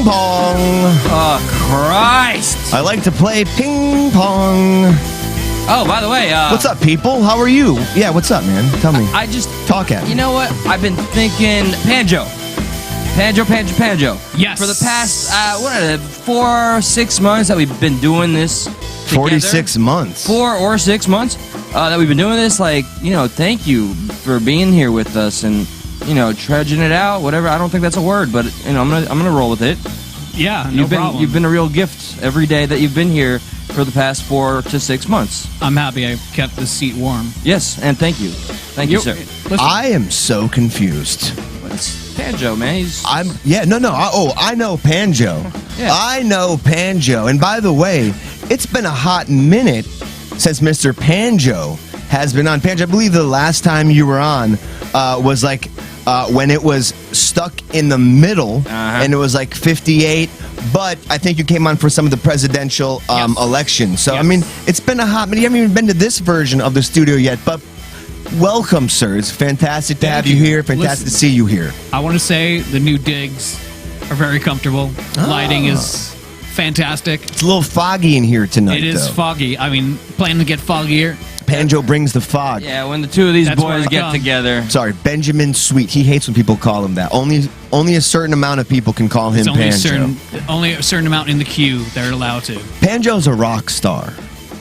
pong. Oh, Christ. I like to play ping pong. Oh, by the way. What's up, people? How are you? Yeah, what's up, man? Tell me. I just... Talk at me. You know what? I've been thinking... Panjo. Yes. For the past, 4 or 6 months that we've been doing this together. 46 months. 4 or 6 months that we've been doing this. Like, thank you for being here with us and, trudging it out, whatever. I don't think that's a word, but, I'm gonna roll with it. Yeah, no problem. You've been a real gift every day that you've been here for the past 4 to 6 months. I'm happy I kept the seat warm. Yes, and thank you. Thank you, sir. Listen, I am so confused. It's Panjo, man. I know Panjo. Yeah. I know Panjo. And by the way, it's been a hot minute since Mr. Panjo has been on. Panjo, I believe the last time you were on was like when it was stuck in the middle, and it was like 58. But I think you came on for some of the presidential elections. So, Yes. I mean, it's been a hot minute. You haven't even been to this version of the studio yet, but welcome, sir. It's fantastic to have you here. Fantastic to see you here. I want to say the new digs are very comfortable. Lighting is fantastic. It's a little foggy in here tonight, It is though. foggy. I mean, planning to get foggier. Panjo brings the fog. Yeah, when the two of these That's where boys I get come. together. Sorry, Benjamin Sweet. He hates when people call him that. Only a certain amount of people can call him There's Panjo. only a certain amount in the queue that are allowed to. Panjo's a rock star.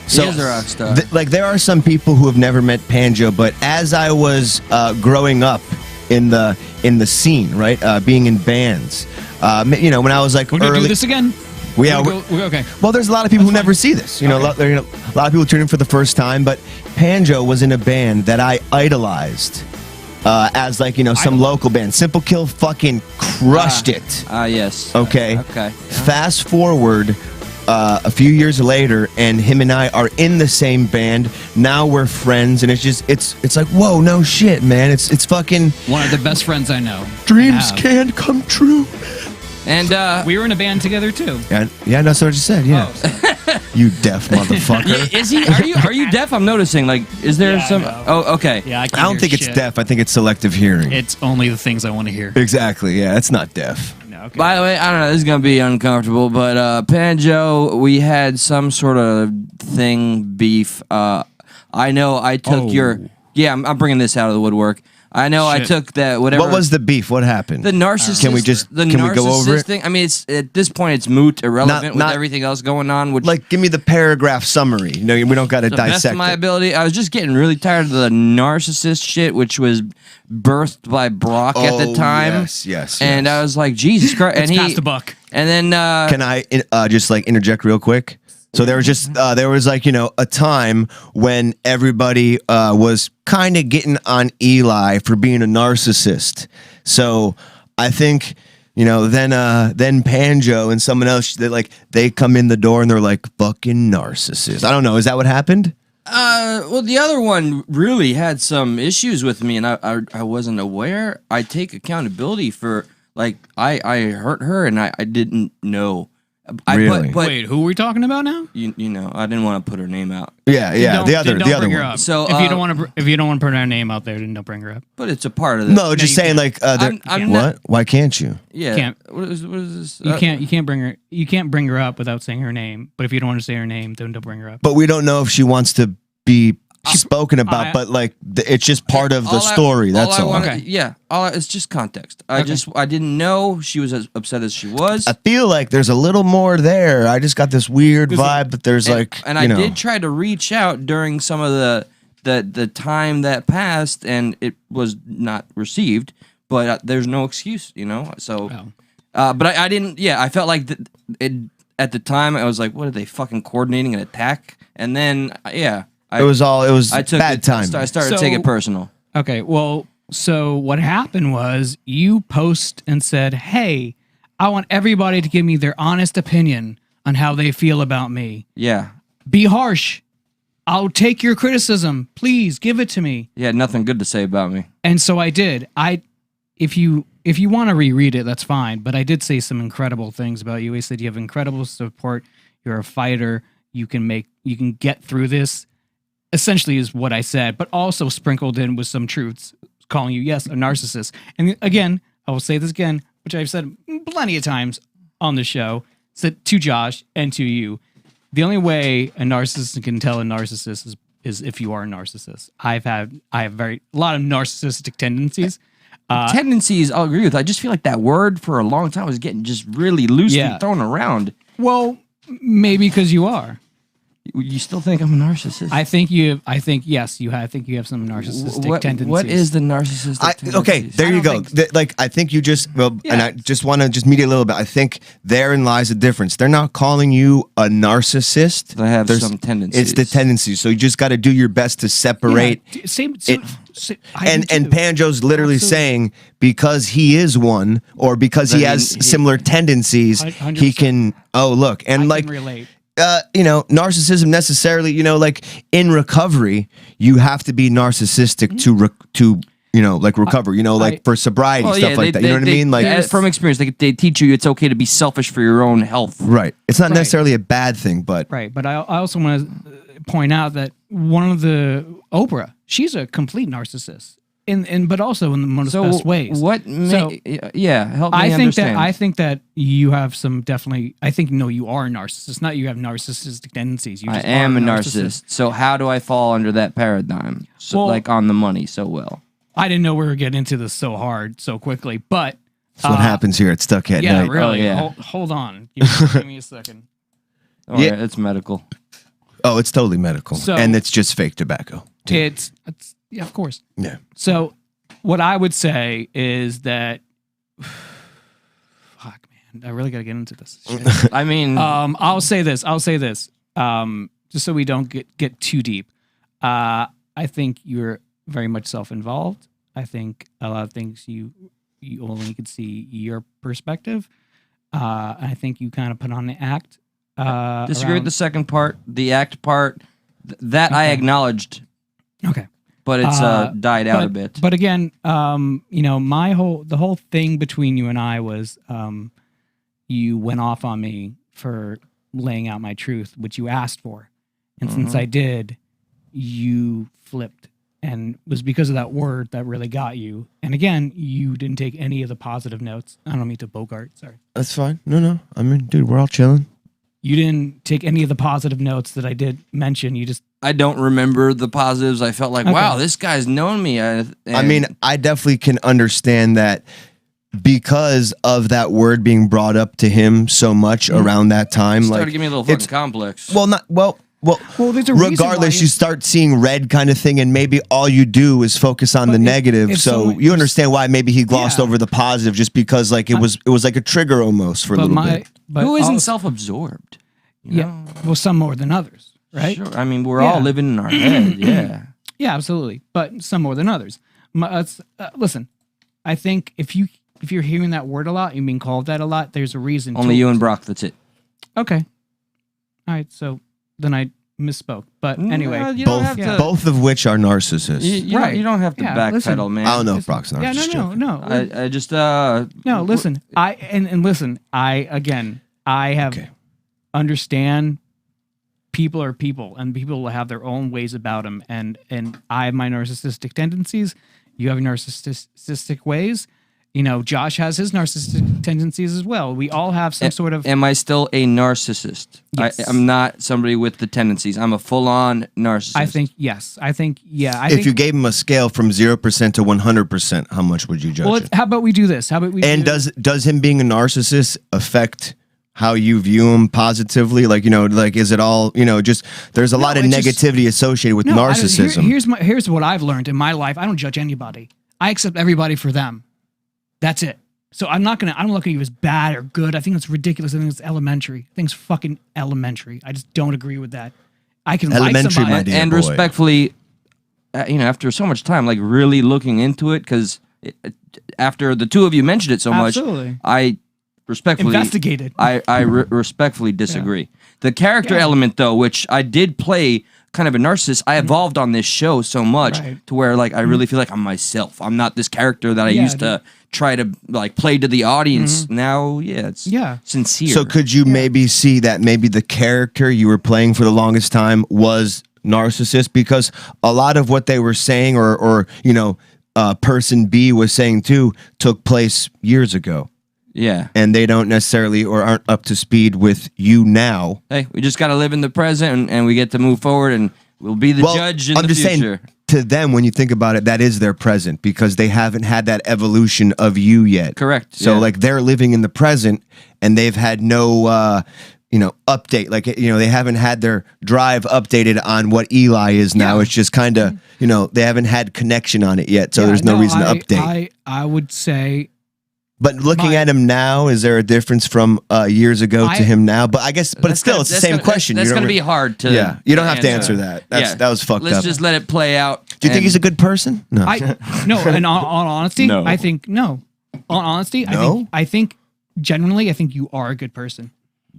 He is a rock star. There are some people who have never met Panjo, but as I was growing up in the scene, right, being in bands, when I was like We're gonna early, do this again. Okay. Well, there's a lot of people who That's never fine. see this. A Okay. lot of people tune in for the first time, but Panjo was in a band that I idolized as like some local band. Simple Kill fucking crushed it. Yes. Okay. Okay. Fast forward a few years later, and him and I are in the same band. Now we're friends, and it's like, whoa, no shit, man. It's fucking One of the best friends I know. dreams Have. can come true. And We were in a band together too. Yeah, that's what I just said. Yeah, Oh, you deaf motherfucker. is he? Are you deaf? I'm noticing. Like, is there Yeah, I some? know. Oh, okay. yeah, I, I don't think it's shit. deaf. I think it's selective hearing. It's only the things I want to hear. Exactly. Yeah, it's not deaf. No, okay. By the way, I don't know. This is gonna be uncomfortable, but Panjo, we had some sort of beef. I know I took your. Yeah, I'm bringing this out of the woodwork. I know I Shit. took that. Whatever. What was the beef? What happened? the narcissist? Can we go over it? Thing? I mean, it's at this point it's moot, irrelevant Not- with everything else going on. Which, Like, give me the paragraph summary. We don't got to the best dissect of my it. ability, I was just getting really tired of the narcissist shit, which was birthed by Brock at the time. Yes. And I was like, Jesus Christ! It's and past the buck. And then Can I just like interject real quick? So there was like a time when everybody was kind of getting on Eli for being a narcissist. So I think then Panjo and someone else they come in the door and they're like fucking narcissist. I don't know. Is that what happened? well, the other one really had some issues with me, and I wasn't aware. I take accountability for I hurt her, and I didn't know. Really? But Wait, who are we talking about now? I didn't want to put her name out. Yeah. Then The other bring her one. up. So, if you don't want to put her name out there, then don't bring her up. But it's a part of the. No, just you saying can't. I'm what? not- Why can't you? Yeah. Can't. What is this? You can't bring her. You can't bring her up without saying her name. But if you don't want to say her name, then don't bring her up. But we don't know if she wants to be spoken about, but it's just part of the story. That's all. Okay. Yeah. It's just context. I didn't know she was as upset as she was. I feel like there's a little more there. I just got this weird vibe that there's I did try to reach out during some of the time that passed, and it was not received. But there's no excuse, So, but I didn't. Yeah, I felt like at the time I was like, "What are they fucking coordinating an attack?" And then, yeah, it was bad time. I started to So- take it personal. Okay, well, so what happened was you post and said, "Hey, I want everybody to give me their honest opinion on how they feel about me. Yeah, Be harsh. I'll take your criticism. Please give it to me." you had nothing good to say about me. And so I did. If you want to reread it, that's fine. But I did say some incredible things about you. I said you have incredible support. You're a fighter. You can get through this. Essentially, is what I said, but also sprinkled in with some truths, calling you, yes, a narcissist. And again, I will say this again, which I've said plenty of times on the show, so to Josh and to you, the only way a narcissist can tell a narcissist is if you are a narcissist. I have a lot of narcissistic tendencies. Tendencies, I'll agree with. I just feel like that word for a long time was getting just really loosely thrown around. Well, maybe because you are. You still think I'm a narcissist? I think yes, you have. I think you have some narcissistic tendencies. What is the narcissistic tendencies? Okay, there you go. I think you just and I just want to just mediate a little bit. I think therein lies the difference. They're not calling you a narcissist. They have some tendencies. It's the tendencies. So you just got to do your best to separate. Yeah, same. And Panjo's literally saying because he is one, or because he has similar tendencies, 100%. he can. Oh, look, and I can relate. Narcissism necessarily, like in recovery, you have to be narcissistic to recover, like for sobriety, stuff like that. You know what I mean? Like from experience, they teach you it's okay to be selfish for your own health. Right. It's not necessarily a bad thing, but. Right. But I also want to point out that one of the Oprah, she's a complete narcissist. But also in the most best ways. Help me understand. I think that you have some definitely. I think you are a narcissist. Not you have narcissistic tendencies. You I just am are a narcissist. So how do I fall under that paradigm? So like on the money, so well. I didn't know we were getting into this so hard so quickly, but that's what happens here at Stuckhead Night. Really. Oh, yeah, hold on. Give me a second. Oh, yeah, it's medical. Oh, it's totally medical, and it's just fake tobacco. It's of course. Yeah. So, what I would say is that, fuck, man, I really got to get into this. I mean, I'll say this. Just so we don't get too deep. I think you're very much self-involved. I think a lot of things you only can see your perspective. I think you kind of put on the act. Disagree with the second part. The act part, that I acknowledged. Okay. But it's died out a bit. But again, the whole thing between you and I was you went off on me for laying out my truth, which you asked for. And since I did, you flipped. And it was because of that word that really got you. And again, you didn't take any of the positive notes. I don't mean to Bogart, sorry. That's fine. No. I mean, dude, we're all chilling. You didn't take any of the positive notes that I did mention. You just... I don't remember the positives. I felt like, wow, this guy's known me. I mean, I definitely can understand that because of that word being brought up to him so much around that time. Started to give me a little fucking complex. Well, there's a regardless, you start seeing red kind of thing, and maybe all you do is focus on the negative. So you understand why maybe he glossed over the positive, just because like it was like a trigger almost for a little bit. But who isn't self-absorbed? Yeah, well, some more than others, right? Sure. I mean, we're all living in our head. Yeah. Yeah, absolutely. But some more than others. Listen, I think if you're hearing that word a lot, you're being called that a lot, there's a reason. Only you and Brock. That's it. Okay. All right. So then I misspoke. But anyway, both of which are narcissists. You don't have to backpedal, man. I don't know if Brock's narcissist. Yeah, no. I just no. Listen, I have understand. People are people, and people will have their own ways about them. And I have my narcissistic tendencies. You have narcissistic ways. Josh has his narcissistic tendencies as well. We all have some sort of... Am I still a narcissist? Yes. I'm not somebody with the tendencies. I'm a full-on narcissist. I think, yes. If you gave him a scale from 0% to 100%, how much would you judge it? How about we do this? Does him being a narcissist affect how you view him positively? Like, is it all, just, there's a lot of negativity associated with narcissism. Here's what I've learned in my life. I don't judge anybody. I accept everybody for them. That's it. So I don't look at you as bad or good. I think it's ridiculous. I think it's elementary. I think it's fucking elementary. I just don't agree with that. I can like somebody. And respectfully, after so much time, like really looking into it, because after the two of you mentioned it so much, I respectfully investigated. I respectfully disagree. Yeah. The character element, though, which I did play kind of a narcissist, I evolved on this show so much to where like I really feel like I'm myself. I'm not this character that I used to try to like play to the audience. Now, it's sincere. So could you maybe see that maybe the character you were playing for the longest time was narcissist? Because a lot of what they were saying or person B was saying too took place years ago. Yeah. and they don't necessarily or aren't up to speed with you now. Hey, we just got to live in the present, and we get to move forward, and we'll be the judge in I'm the just future. saying, to them, when you think about it, that is their present because they haven't had that evolution of you yet. Correct. So yeah. like they're living in the present, and they've had no update. Like they haven't had their drive updated on what Eli is now. Yeah. It's just kind of they haven't had connection on it yet. So Yeah, there's no reason to update. I would say. But looking at him now, is there a difference from years ago to him now? But I guess, but it's still, it's the same question. That's going to be hard to. Yeah, you don't have to answer that. That was fucked up. Let's just let it play out. Do you think he's a good person? No. No. And on honesty, No. I think no. On honesty, No? I think genuinely, I think you are a good person.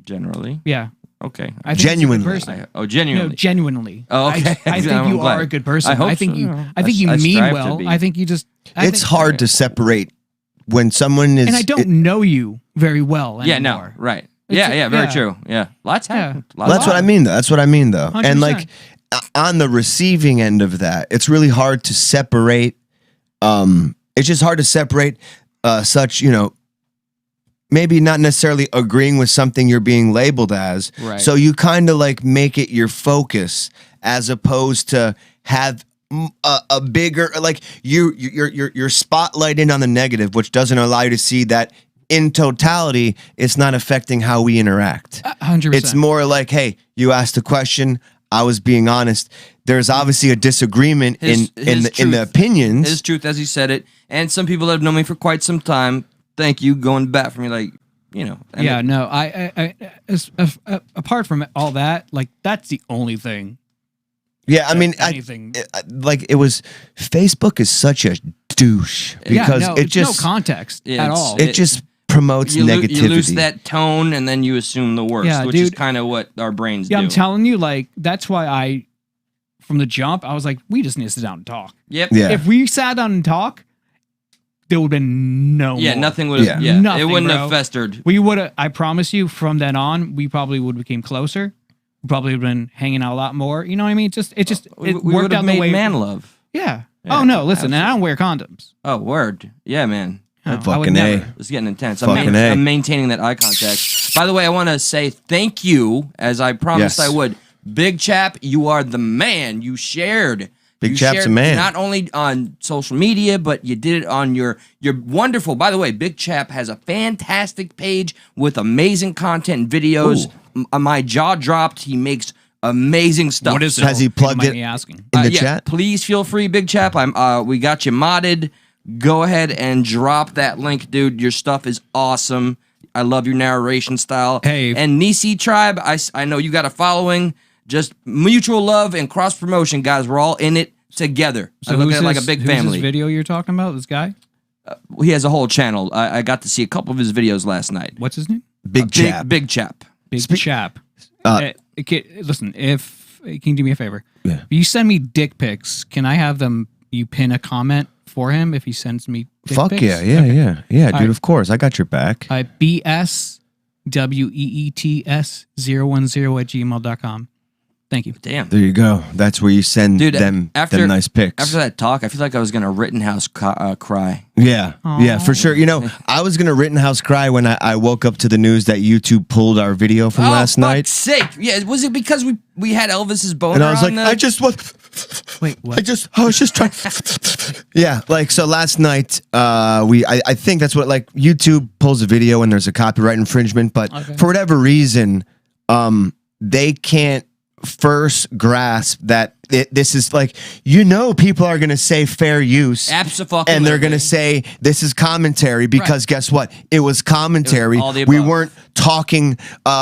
Generally. Yeah. Okay. I think Genuinely. he's a good person. Genuinely. No, genuinely. Oh, okay. I think I'm you glad. are a good person. I hope think so. you. Yeah. I think you I mean strive to well. be. I think you just. It's hard to separate when someone is. And I don't know you very well anymore. Yeah. No. Right. Yeah. Very true. Yeah. Lots happened. Well, that's what I mean. That's what I mean, though. 100%. And like on the receiving end of that, it's really hard to separate. It's just hard to separate such maybe not necessarily agreeing with something you're being labeled as. Right. So you kind of like make it your focus as opposed to have a bigger like you're spotlighting on the negative, which doesn't allow you to see that in totality it's not affecting how we interact. 100%. It's more like, hey, you asked a question, I was being honest. There's obviously a disagreement in the opinions. His truth as he said it, and some people that have known me for quite some time. Thank you, going back for me, like Yeah. No. I apart from all that, like that's the only thing. Yeah, I mean, anything. it was Facebook is such a douche because no, it just no context at all. It just promotes negativity. You lose that tone, and then you assume the worst, Yeah, which is dude. kind of what our brains do. I'm telling you, like that's why from the jump, I was like, we just need to sit down and talk. Yep. Yeah. If we sat down and talk, there would have been no. Yeah. more. Nothing would have. Yeah. Nothing, it wouldn't bro. have festered. We would have. I promise you, from then on, we probably would have became closer. We probably would have been hanging out a lot more. You know what I mean? We It would worked have out the made way. man love. Yeah. Yeah, Oh no! Listen, absolutely. and I don't wear condoms. Oh, word. Yeah, man. No, I would Fucking A. never. It's getting intense. Fucking A. I'm maintaining that eye contact. By the way, I want to say thank you, as I promised Yes. I would. Big Chap, you are the man. You shared. Big You Chap's shared a man. Not only on social media, but you did it on your wonderful. By the way, Big Chap has a fantastic page with amazing content and videos. My jaw dropped. He makes amazing stuff. What is it? Has he plugged Mind it me asking? in the Yeah, chat? please feel free, Big Chap. We got you modded. Go ahead and drop that link, dude. Your stuff is awesome. I love your narration style. Hey. And Nisi Tribe, I know you got a following. Just mutual love and cross promotion, guys. We're all in it together. I look at it like a big who's family. This video you're talking about? This guy? He has a whole channel. I got to see a couple of his videos last night. What's his name? Big Chap. Big Chap. Big Chap. Listen, if can you do me a favor? Yeah. If you send me dick pics, can I have them? You pin a comment for him if he sends me dick Fuck pics? yeah, dude. right. Of course, I got your back. BSWEETS010@gmail.com. Thank you. Damn. There you go. That's where you send Dude, them nice pics. After that talk, I feel like I was going to Rittenhouse cry. Yeah, for sure. I was gonna Rittenhouse cry when I woke up to the news that YouTube pulled our video from last night, fuck's sake. Yeah, was it because we had Elvis's boner and I was on like, Wait, what? I was just trying. Yeah, like so last night, I think that's what like YouTube pulls a video and there's a copyright infringement, but for whatever reason, they can't first grasp that this is like people are gonna say fair use, Absolutely. and they're gonna say this is commentary because guess what? It was commentary. It was all the We above. weren't talking.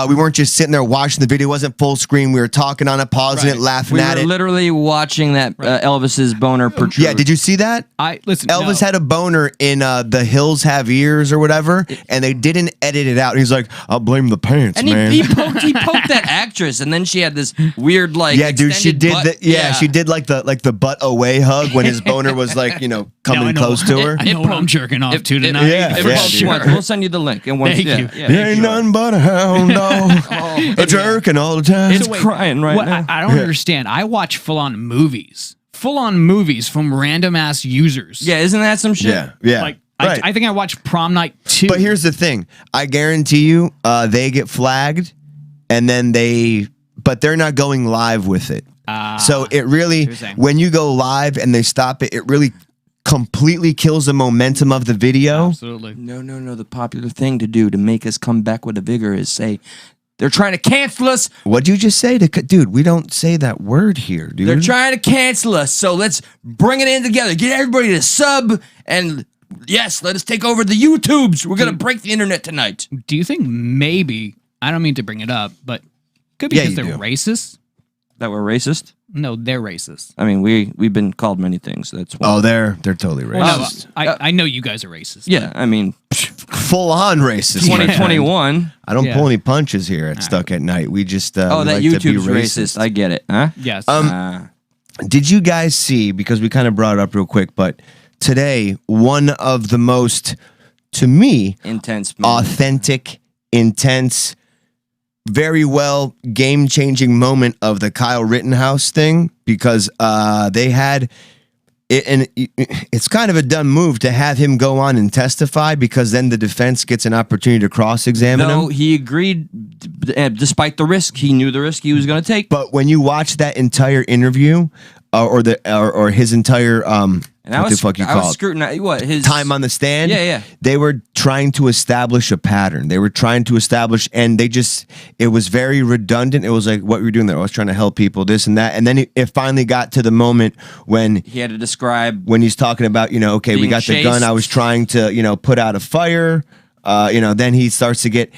We weren't just sitting there watching the video. It wasn't full screen. We were talking on it, pausing it, laughing We at were it. literally watching that Elvis's boner protrude. Yeah, did you see that? Elvis had a boner in The Hills Have Ears or whatever, and they didn't edit it out. And he's like, I'll blame the pants, And man. he poked that actress, and then she had this weird like Yeah, dude, she extended did butt- that. Yeah, she did like the butt away hug when his boner was like, coming close to her. I know what I'm jerking off to tonight. Yeah, It yeah, poked dude. once. We'll send you the link. And once, Thank yeah, you. yeah, There ain't nothing but a hound dog, a jerking all the time. It's crying right What, now. I don't understand. I watch full on movies from random ass users. Yeah, isn't that some shit? yeah. Like Right. I think I watched Prom Night 2. But here's the thing. I guarantee you they get flagged and then but they're not going live with it. So it really, when you go live and they stop it, it really completely kills the momentum of the video. Absolutely. No. The popular thing to do to make us come back with a vigor is say, they're trying to cancel us. What'd you just say? Dude, we don't say that word here, dude. They're trying to cancel us. So let's bring it in together. Get everybody to sub. And yes, let us take over the YouTubes. We're going to break the internet tonight. Do you think maybe, I don't mean to bring it up, but could be because they're racist? That we're racist? No, they're racist. I mean, we've been called many things. That's why. Oh, they're totally racist. No, I know you guys are racist. Yeah, I mean, full on racist. 2021. I don't pull any punches here at Stuck at Night. We just that we like YouTube's to be racist. I get it. Huh? Yes. Did you guys see, because we kind of brought it up real quick, but today, one of the most, to me, intense, authentic, intense, very well game-changing moment of the Kyle Rittenhouse thing, because they had it, and it's kind of a dumb move to have him go on and testify, because then the defense gets an opportunity to cross-examine him. No, he agreed, despite the risk. He knew the risk he was going to take. But when you watch that entire interview, or his entire and I was scrutinizing his time on the stand. Yeah. They were trying to establish a pattern. They were trying to establish, and it was very redundant. It was like, what were you doing there? I was trying to help people, this and that. And then it finally got to the moment when he had to describe, when he's talking about, okay, we got the gun. I was trying to, put out a fire. Then he starts to get.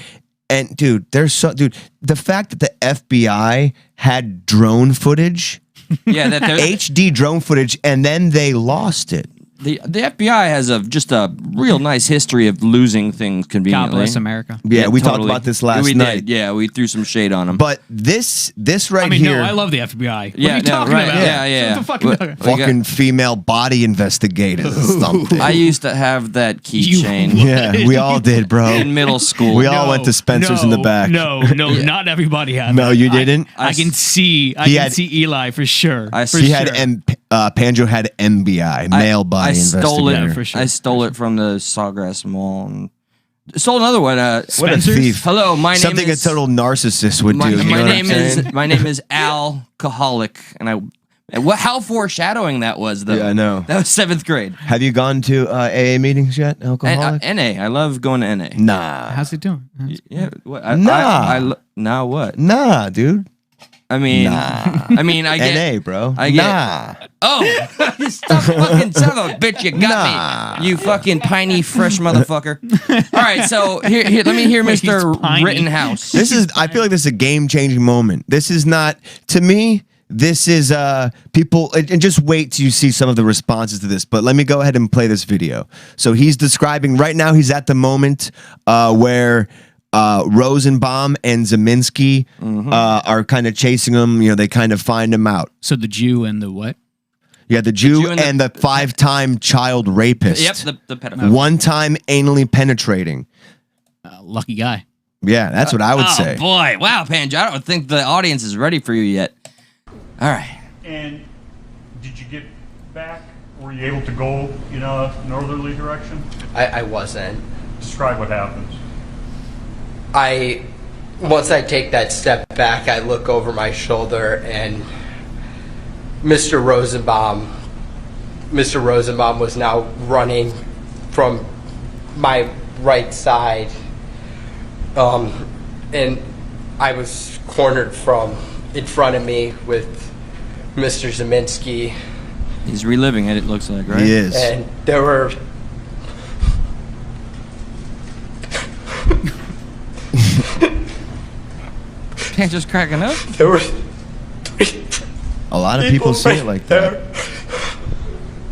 And dude, the fact that the FBI had drone footage. Yeah, that HD drone footage, and then they lost it. The FBI has just a real nice history of losing things conveniently. God bless America. Yeah, we talked about this last night. Did. Yeah, we threw some shade on them. But this right here. No, I love the FBI. What yeah, are you talking about? Yeah. What the fucking female body investigators or something. I used to have that keychain. Yeah, we all did, bro. In middle school. We all went to Spencer's in the back. No, not everybody had. No, that. you didn't. I can see Eli for sure. Panjo had MBI, male body investigator. Stole it for sure. I stole it from the Sawgrass Mall and stole another one. What a thief! Hello, my name is something a total narcissist would do. My name is Alcoholic, and how foreshadowing that was, though. Yeah, I know. That was 7th grade. Have you gone to AA meetings yet, Alcoholic? NA. I love going to NA. Nah. How's he doing? Yeah. What, Nah. What? Nah, dude. I mean, I get NA, bro. Nah. Oh, stop fucking son of a bitch! You got me, you fucking piney fresh motherfucker. All right, so here, let me hear Mr. Rittenhouse. I feel like this is a game-changing moment. This is not, to me. This is people, and just wait till you see some of the responses to this. But let me go ahead and play this video. So he's describing right now. He's at the moment where. Rosenbaum and Zeminski are kind of chasing him. They kind of find him out. So the Jew and the what? Yeah, the Jew and the 5-time child rapist. Yep, the pedophile. 1-time anally penetrating. Lucky guy. Yeah, that's what I would say. Oh, boy. Wow, Panjo. I don't think the audience is ready for you yet. All right. And did you get back? Were you able to go in a northerly direction? I wasn't. Describe what happens. Once I take that step back, I look over my shoulder and Mr. Rosenbaum was now running from my right side, and I was cornered from in front of me with Mr. Zeminski. He's reliving it looks like, right? He is. And there were Can't just cracking up. There were a lot of people see it like that.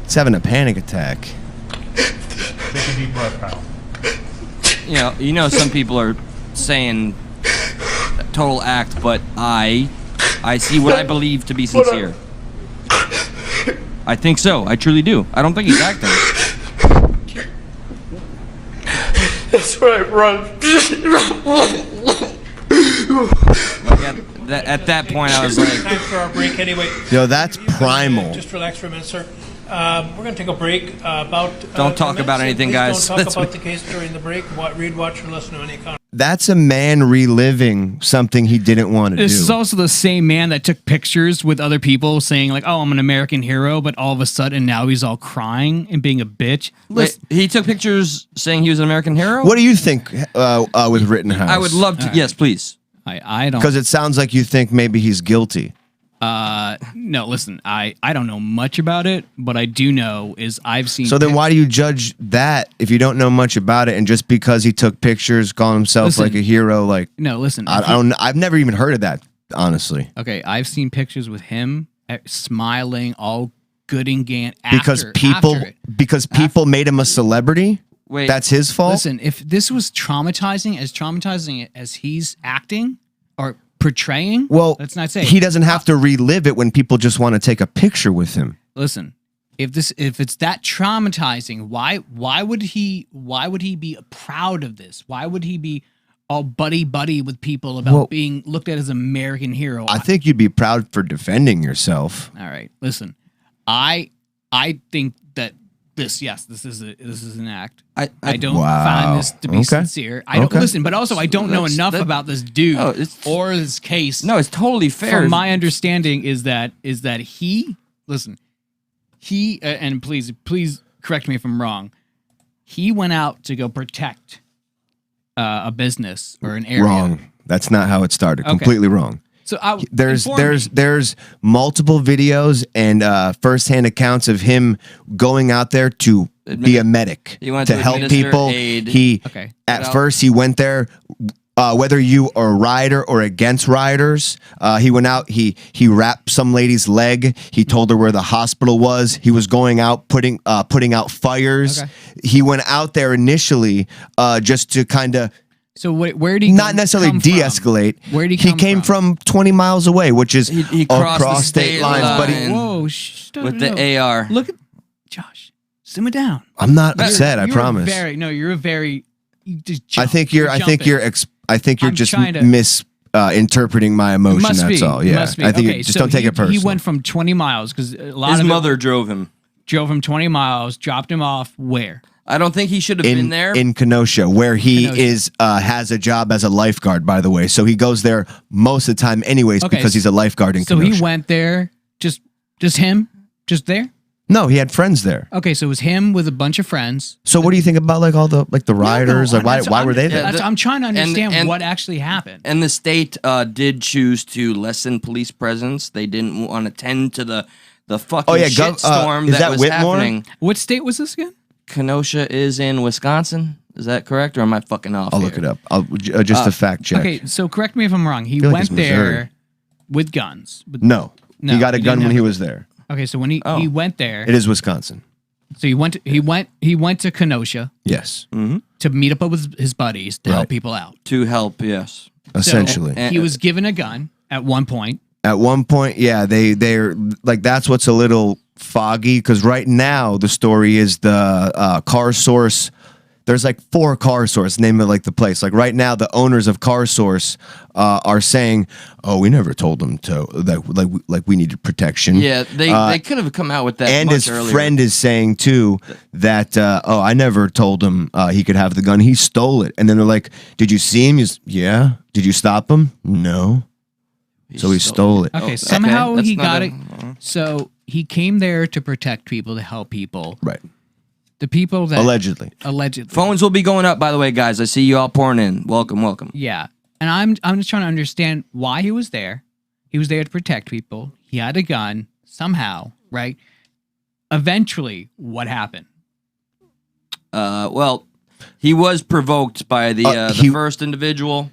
It's having a panic attack. Take a deep breath, Kyle. You know, some people are saying total act, but I see what I believe to be sincere. I think so. I truly do. I don't think he's acting. That's where I run. At that point, I was like, Time for our break anyway. Yo, that's primal. Just relax for a minute, sir. We're going to take a break about. Don't talk about anything, guys. Don't talk about the case during the break. Read, watch, or listen to any comment. That's a man reliving something he didn't want to do. This is also the same man that took pictures with other people saying like, "Oh, I'm an American hero," but all of a sudden now he's all crying and being a bitch. wait, he took pictures saying he was an American hero. What do you think with Rittenhouse? I would love to. Yes, please. I don't. Because it sounds like you think maybe he's guilty. No, listen, I don't know much about it, but I do know is I've seen. So then why do you judge that if you don't know much about it and just because he took pictures, call himself Listen. like a hero? Like, No, listen. I don't. I've never even heard of that, honestly. Okay, I've seen pictures with him smiling, all good and gan. Because people made him a celebrity. Wait, That's his fault. Listen, if this was traumatizing as he's acting or portraying, Well, let's not say he doesn't have to relive it when people just want to take a picture with him. Listen, if it's that traumatizing, why would he be proud of this? Why would he be all buddy with people about being looked at as an American hero? I think you'd be proud for defending yourself. All right, listen, I think that this is an act. I don't find this to be sincere. I don't listen, but also I don't know enough about this dude or this case. No, it's totally fair. From my understanding is that he and please correct me if I'm wrong. He went out to go protect a business or an area. Wrong. That's not how it started. Okay. Completely wrong. So there's multiple videos and firsthand accounts of him going out there to be a medic, He went to to help administer people. aid. At first he went there. Whether you are a rider or against riders, he went out. He wrapped some lady's leg. He told her where the hospital was. He was going out putting out fires. Okay. He went out there initially just to kind of. So where did he Not necessarily come from? de-escalate. Where did he come came from 20 miles away, which is He crossed the across state state lines. But line. Whoa, with the AR. Look at Josh. Simmer down. I'm not upset. I You're promise. you're a very. You just I jump. think you're I'm just trying to- interpreting my emotion. Must That's be. all. Yeah, Must be. I think Okay, just so don't take it personally. He went from 20 miles because a lot His of mother drove him. drove him 20 miles, dropped him off where? I don't think he should have been there. in Kenosha, where he Kenosha. has a job as a lifeguard. By the way, so he goes there most of the time, anyways, Okay, because he's a lifeguard in So Kenosha. he went there, just him, just there. No, he had friends there. Okay, so it was him with a bunch of friends. So what do you think about like all the riders? No, like why were they there? I'm trying to understand and- what actually happened. And the state did choose to lessen police presence. They didn't want to tend to the fucking shitstorm is that was Whitmore? happening. What state was this again? Kenosha is in Wisconsin. Is that correct, or am I fucking off? I'll here? look it up. I'll just a fact check. Okay, so correct me if I'm wrong. He feel like went it's there Missouri. with guns. But- No, No, he got a he gun didn't when have he a- was there. Okay, so when he went there, It is Wisconsin. so he went to Kenosha Yes, to meet up with his buddies to help Right. people out. To help, yes. essentially. He was given a gun at one point. At one point, yeah, they're like that's what's a little foggy because right now the story is the Car Source. There's like 4 Car Source, name of like the place. Like right now, the owners of Car Source are saying, "Oh, we never told them to like we needed protection." Yeah, they could have come out with that. And much his earlier. friend is saying too that I never told him he could have the gun. He stole it. And then they're like, "Did you see him?" He's, "Yeah." "Did you stop him?" "No." So he stole it. Okay, Oh, somehow that's he not got a- it. So he came there to protect people, to help people. Right. The people that Allegedly. Phones will be going up, by the way, guys. I see you all pouring in. Welcome. Yeah, and I'm just trying to understand why he was there. He was there to protect people. He had a gun somehow, right? Eventually, what happened? Well, he was provoked by the first individual.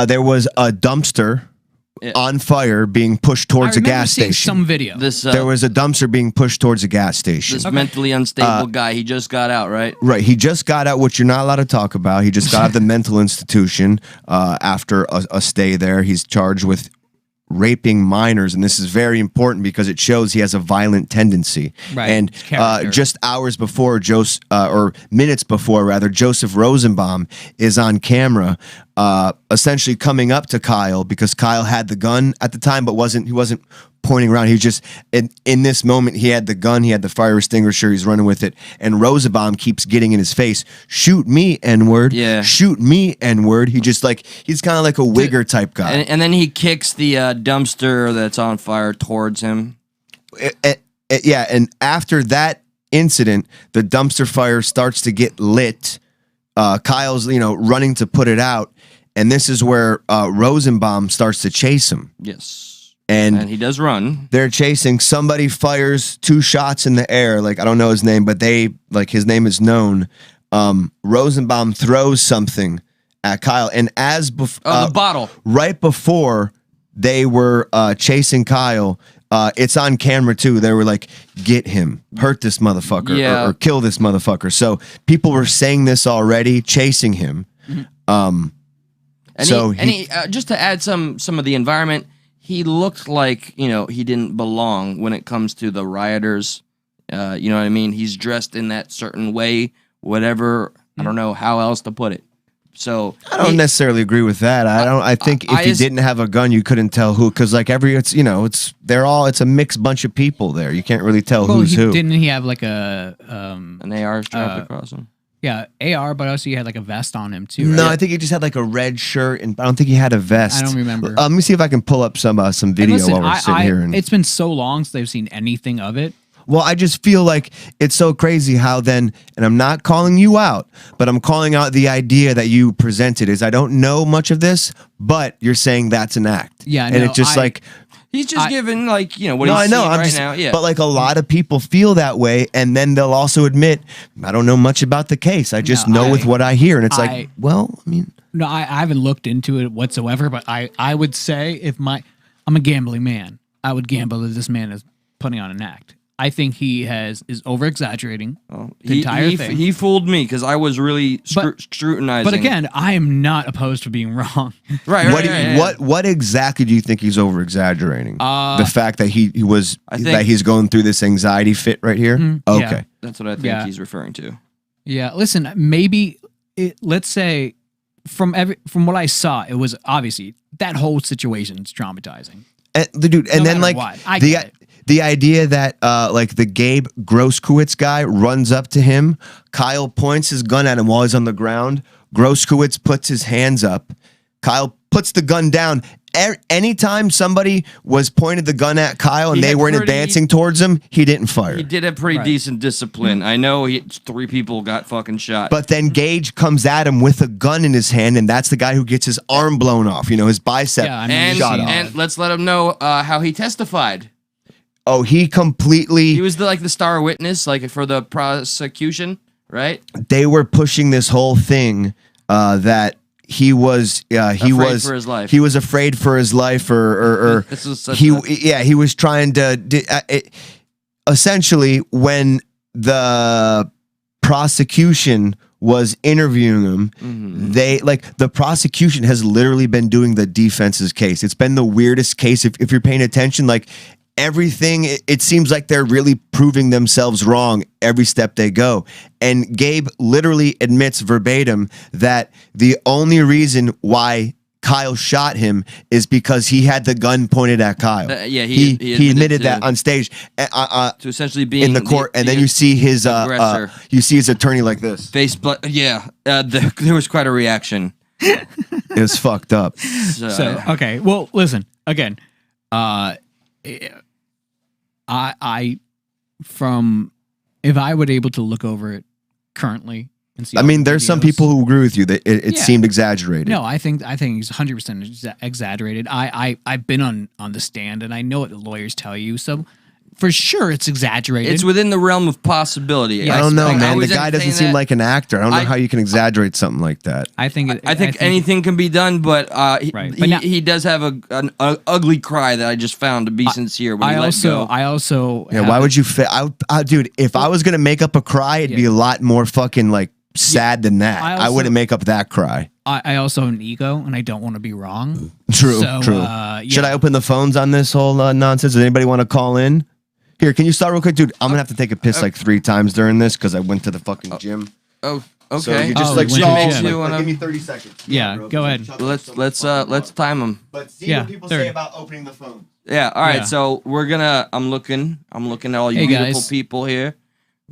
There was a dumpster on fire being pushed towards I a remember gas seeing station. some video. There was a dumpster being pushed towards a gas station. This mentally unstable guy. He just got out, right? Right. He just got out, which you're not allowed to talk about. He just got out of the mental institution after a stay there. He's charged with raping minors, and this is very important because it shows he has a violent tendency. Right. And His character. just hours before, or minutes before, rather, Joseph Rosenbaum is on camera, essentially coming up to Kyle because Kyle had the gun at the time, but he wasn't pointing around. He was just in this moment. He had the gun, he had the fire extinguisher, he's running with it, and Rosenbaum keeps getting in his face, "Shoot me, N-word! Yeah. Shoot me, N-word!" He's kind of like a wigger type guy. And then he kicks the dumpster that's on fire towards him. Yeah, and after that incident, the dumpster fire starts to get lit. Kyle's running to put it out, and this is where Rosenbaum starts to chase him. Yes. And he does run. They're chasing. Somebody fires 2 shots in the air. Like, I don't know his name, but his name is known. Rosenbaum throws something at Kyle, and the bottle. Right before they were chasing Kyle, it's on camera too. They were like, "Get him, hurt this motherfucker, or kill this motherfucker." So people were saying this already, chasing him. And he just to add some of the environment. He looked like, he didn't belong when it comes to the rioters. You know what I mean? He's dressed in that certain way, whatever. I don't know how else to put it. So I don't necessarily agree with that. I think if you didn't have a gun, you couldn't tell who, because like it's a mixed bunch of people there. You can't really tell who's who. Didn't he have like an AR strapped across him? Yeah, AR, but also he had like a vest on him too. No, right? I think he just had like a red shirt, and I don't think he had a vest. I don't remember. Let me see if I can pull up some video while we're sitting here. It's been so long since I've seen anything of it. Well, I just feel like it's so crazy how then, and I'm not calling you out, but I'm calling out the idea that you presented is I don't know much of this, but you're saying that's an act. Yeah, and it's just he's just giving what he's seeing now. Yeah, but like a lot of people feel that way, and then they'll also admit, I don't know much about the case. I just know with what I hear, and it's No, I haven't looked into it whatsoever, but I would say I'm a gambling man, I would gamble that this man is putting on an act. I think he is over exaggerating the entire thing. He fooled me because I was really scrutinizing. But again, I am not opposed to being wrong. Right. What exactly do you think he's over exaggerating? The fact that he's going through this anxiety fit right here. Okay, yeah. That's what I think he's referring to. Yeah. Listen, maybe let's say from what I saw, it was obviously that whole situation is traumatizing. And then like the idea that like the Gabe Groskowitz guy runs up to him, Kyle points his gun at him while he's on the ground. Groskowitz puts his hands up. Kyle puts the gun down. Anytime somebody was pointed the gun at Kyle and they weren't advancing towards him, he didn't fire. He did have pretty decent discipline. I know 3 people got fucking shot. But then Gage comes at him with a gun in his hand, and that's the guy who gets his arm blown off, his bicep shot off. And let's let him know how he testified. Oh, he was the star witness, like for the prosecution, right? They were pushing this whole thing that he was afraid for his life. He was afraid for his life, or this was he was trying to essentially when the prosecution was interviewing him, the prosecution has literally been doing the defense's case. It's been the weirdest case if you're paying attention, like everything, it seems like they're really proving themselves wrong every step they go. And Gabe literally admits verbatim that the only reason why Kyle shot him is because he had the gun pointed at Kyle. He admitted that on stage to essentially being in the court, and then you see his attorney like this. Face blood. Yeah, there was quite a reaction. It was fucked up. So okay, well, listen again. If I were able to look over it currently and see, there's some people who agree with you that it seemed exaggerated. No, I think it's 100% exaggerated. I've been on the stand and I know what the lawyers tell you, so for sure it's exaggerated. It's within the realm of possibility. Yes. I don't know, man. The guy doesn't seem like an actor. I don't know how you can exaggerate something like that. I think anything can be done, but he does have an ugly cry that I just found to be sincere when he let go. Why would you dude, if I was going to make up a cry, it'd be a lot more fucking like sad than that. I wouldn't make up that cry. I also have an ego, and I don't want to be wrong. True, So, true. yeah. Should I open the phones on this whole nonsense? Does anybody want to call in? Here, can you start real quick, dude? I'm gonna have to take a piss like 3 times during this because I went to the fucking gym. Oh, okay. So you just Oh, like we went to the stall. gym. Like, give me 30 seconds. Yeah, bro. go ahead. Let's time them. But see Yeah, what people 30. say about opening the phone. Yeah. All right. Yeah. So we're gonna. I'm looking at all you Hey, beautiful guys. people here.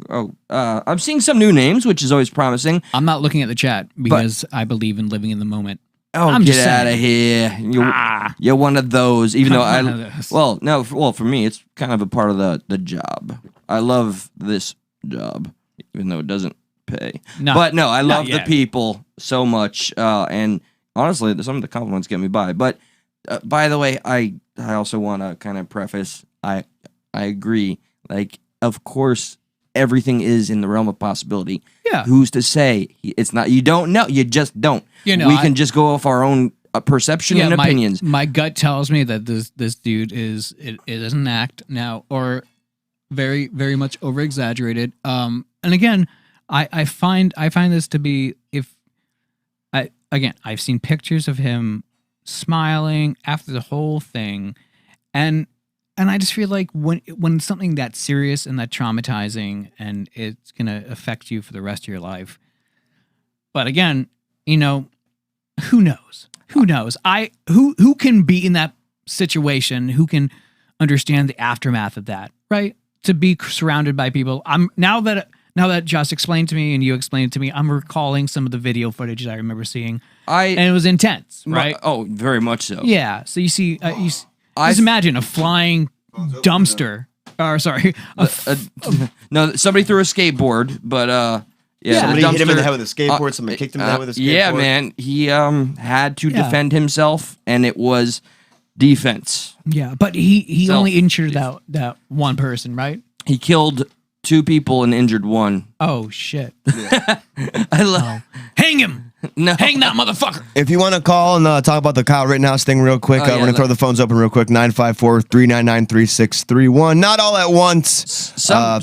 Oh, I'm seeing some new names, which is always promising. I'm not looking at the chat because I believe in living in the moment. Oh, I'm get just out of saying. here! You're one of those. Even though I'm one of those. well, no, for me, it's kind of a part of the job. I love this job, even though it doesn't pay. No, But no, I love the yet. people so much, and honestly, some of the compliments get me by. But by the way, I also want to kind of preface. I agree. Like, of course, everything is in the realm of possibility. Yeah. Who's to say it's not? You don't know. You just don't. You know, we can just go off our own perception and opinions. My gut tells me that this dude is it is an act now, or very very much over exaggerated. And again, I find this to be I've seen pictures of him smiling after the whole thing, and I just feel like when it's something that serious and that traumatizing, and it's gonna affect you for the rest of your life. But again, you know, who knows? Who knows? Who can be in that situation? Who can understand the aftermath of that? Right? To be surrounded by people. Now that Josh explained to me and you explained it to me, I'm recalling some of the video footage I remember seeing, and it was intense. Right? Oh, very much so. Yeah. So you see, just imagine a flying dumpster. Or sorry, No, somebody threw a skateboard, but yeah, Somebody the hit him in the dumpster- head with a skateboard. Somebody kicked him in the head with a skateboard. Yeah, man, he had to Yeah. defend himself, and it was defense. yeah, but he Self- only injured that one person, right? He killed 2 people and injured 1. Oh shit! I love. Hang him! No, Hang that motherfucker! If you want to call and talk about the Kyle Rittenhouse thing real quick, Oh, we're yeah, going to throw the phones open real quick. 954-399-3631. Not all at once.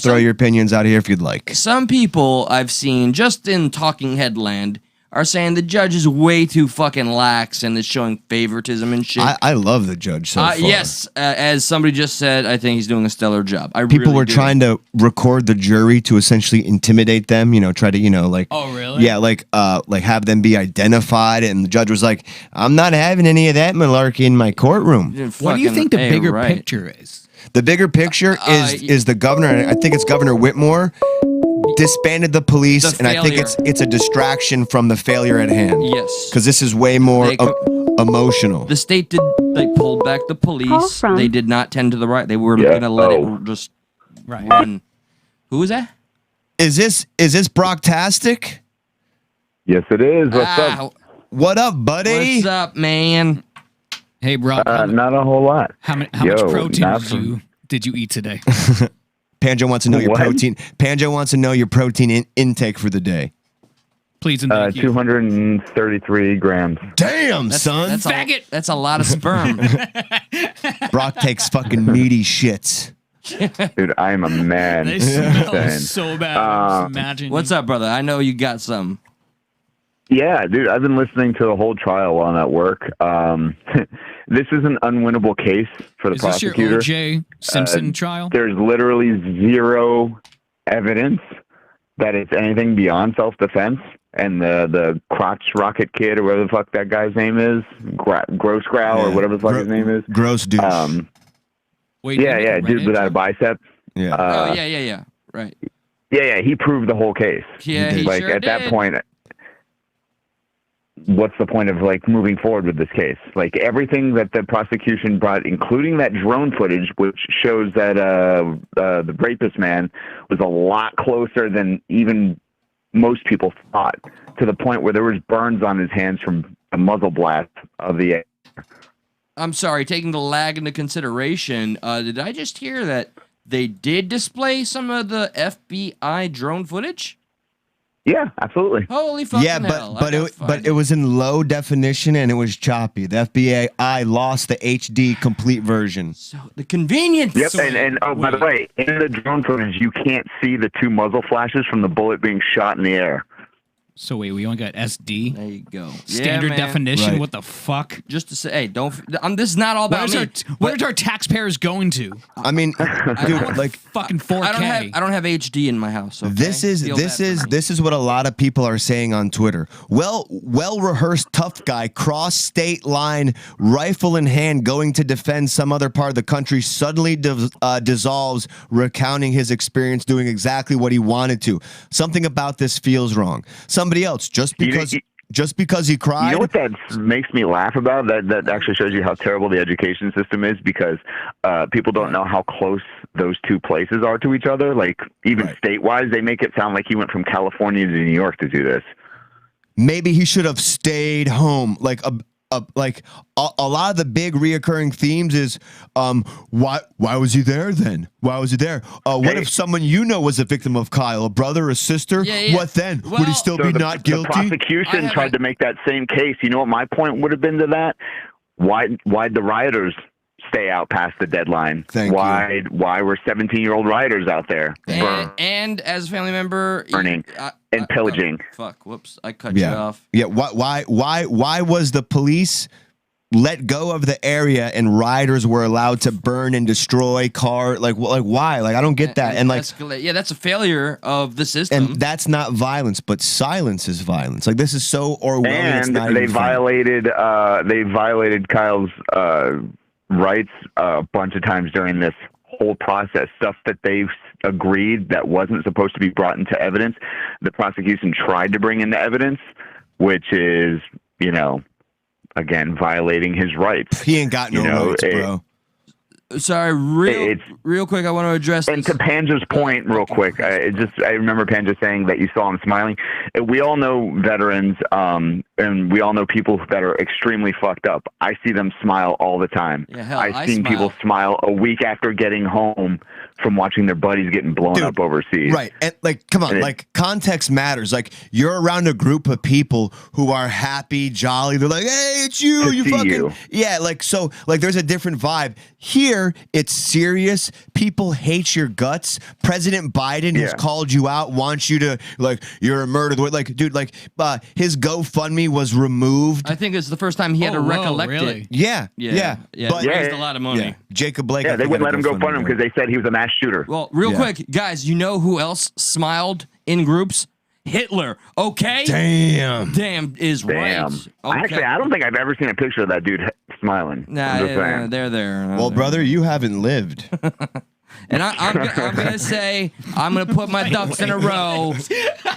Throw your opinions out here if you'd like. Some people I've seen just in talking headland are saying the judge is way too fucking lax and is showing favoritism and shit. I love the judge so far. Yes, as somebody just said, I think he's doing a stellar job. People were trying to record the jury to essentially intimidate them, try to, like... Oh really? Yeah, like have them be identified, and the judge was like, I'm not having any of that malarkey in my courtroom. What do you think the bigger picture is? The bigger picture is the governor, and I think it's Governor Whitmore, disbanded the police, The and I think failure. it's a distraction from the failure at hand. Yes. Because this is way more They emotional. The state they pulled back the police. They did not tend to the right. They were going to let it just run. Who is that? Is this Brocktastic? Yes, it is. What's up? What up, buddy? What's up, man? Hey, bro. Not a whole lot. How much Yo, protein not did you eat today? Panjo wants to know your What? protein. Panjo wants to know your protein intake for the day. Please and thank you. 233 grams. Damn, son. That's a lot of sperm. Brock takes fucking meaty shits. Dude, I am a man. They smell Insane. so bad. I'm just imagining. What's up, brother? I know you got some. Yeah, dude, I've been listening to the whole trial while I'm at work. This is an unwinnable case for the Is this your prosecutor. O.J. Simpson trial? There's literally zero evidence that it's anything beyond self-defense. And the crotch rocket kid, or whatever the fuck that guy's name is, Gross Growl, or whatever the fuck his name is. Gross douche. Wait, Yeah, dude without a bicep. Yeah. Oh yeah. Right. Yeah, he proved the whole case. Yeah, he Like sure at that did. point, what's the point of like moving forward with this case? Like everything that the prosecution brought, including that drone footage, which shows that the rapist man was a lot closer than even most people thought, to the point where there was burns on his hands from a muzzle blast of the. I'm sorry, taking the lag into consideration, did I just hear that they did display some of the FBI drone footage? Yeah, absolutely. Holy fucking Yeah, hell. but it was in low definition and it was choppy. The FBI lost the HD complete version. So the convenience. Yep, and oh, by the way, in the drone footage, you can't see the 2 muzzle flashes from the bullet being shot in the air. So wait, we only got SD? There you go. Standard Yeah, man. definition? Right. What the fuck? Just to say, hey, don't. This is not all about me. Where's our taxpayers going to? I mean, dude, like Fucking 4K. I don't have HD in my house. Okay? this is what a lot of people are saying on Twitter. Well rehearsed tough guy, cross state line, rifle in hand, going to defend some other part of the country, suddenly dissolves, recounting his experience doing exactly what he wanted to. Something about this feels wrong. Somebody else, just because he cried. You know what that makes me laugh about? That actually shows you how terrible the education system is, because people don't know how close those two places are to each other. Like, even state-wise, they make it sound like he went from California to New York to do this. Maybe he should have stayed home. Like a lot of the big reoccurring themes is why was he there then? Why was he there? What if someone was a victim of Kyle, a brother, a sister? Yeah. What then? Well, would he still be not guilty? The prosecution tried to make that same case. You know what my point would have been to that? Why'd the rioters stay out past the deadline? Why were 17-year-old rioters out there and as a family member, burning and pillaging? Fuck! Whoops! I cut you off. Yeah. Why was the police let go of the area and rioters were allowed to burn and destroy car? Like why? Like, I don't get that. And like, escalate. Yeah, that's a failure of the system. And that's not violence, but silence is violence. Like, this is so Orwellian. And they violated Kyle's rights a bunch of times during this whole process. Stuff that they've agreed that wasn't supposed to be brought into evidence. The prosecution tried to bring into evidence, which is, again, violating his rights. He ain't got no rights, bro. Sorry, real quick, I want to address and this. to Panja's point, real quick. I remember Panja saying that you saw him smiling. We all know veterans, and we all know people that are extremely fucked up. I see them smile all the time. Yeah, hell, I've seen people smile a week after getting home from watching their buddies getting blown up overseas. Right. And like, come on, like, context matters. Like, you're around a group of people who are happy, jolly. They're like, hey, it's you. You fucking. Yeah. Like, so, like, there's a different vibe. Here, it's serious. People hate your guts. President Biden has called you out, wants you to, like, you're a murderer. Like, dude, like, his GoFundMe was removed. I think it's the first time he had to recollect it. Yeah. But he raised a lot of money. Yeah. Jacob Blake. Yeah, they wouldn't let him go fund him because they said he was a mass shooter. Well, real quick, guys, you know who else smiled in groups? Hitler. Okay. Damn is right. Okay. Actually, I don't think I've ever seen a picture of that dude smiling. Nah, they're there. Well, brother, you haven't lived. And I'm gonna say I'm gonna put my ducks in a row.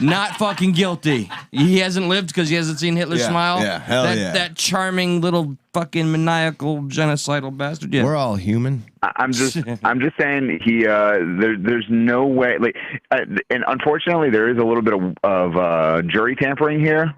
Not fucking guilty. He hasn't lived because he hasn't seen Hitler smile. Yeah, hell that charming little fucking maniacal genocidal bastard. Yeah. We're all human. I'm just saying there's no way, like, and unfortunately there is a little bit of jury tampering here.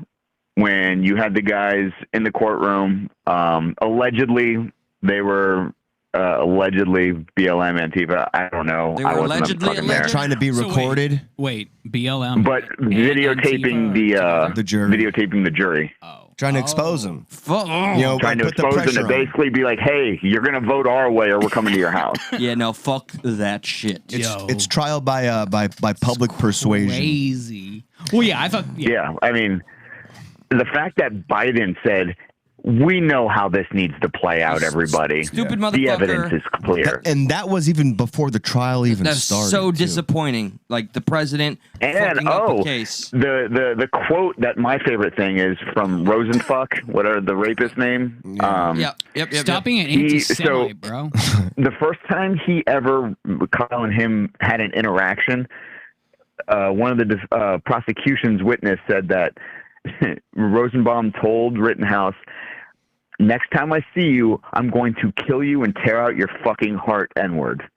When you had the guys in the courtroom, allegedly they were. Allegedly BLM Antifa. I don't know. They were allegedly trying to be recorded. Wait, BLM. But videotaping the jury. Videotaping the jury. Trying to expose them. Trying to expose them to basically be like, hey, you're gonna vote our way or we're coming to your house. Yeah, no, fuck that shit. It's trial by public persuasion. Crazy. Well, yeah, I thought. Yeah, I mean, the fact that Biden said, we know how this needs to play out, everybody. Stupid motherfucker. The evidence is clear. And that was even before the trial even started. That's so disappointing. Like, the president fucking up a case. The quote that my favorite thing is from Rosenfuck, whatever the rapist name. Yep. Stop being an anti-Semite, bro. The first time Kyle and him had an interaction, one of the prosecution's witness said that Rosenbaum told Rittenhouse, next time I see you, I'm going to kill you and tear out your fucking heart, N-word.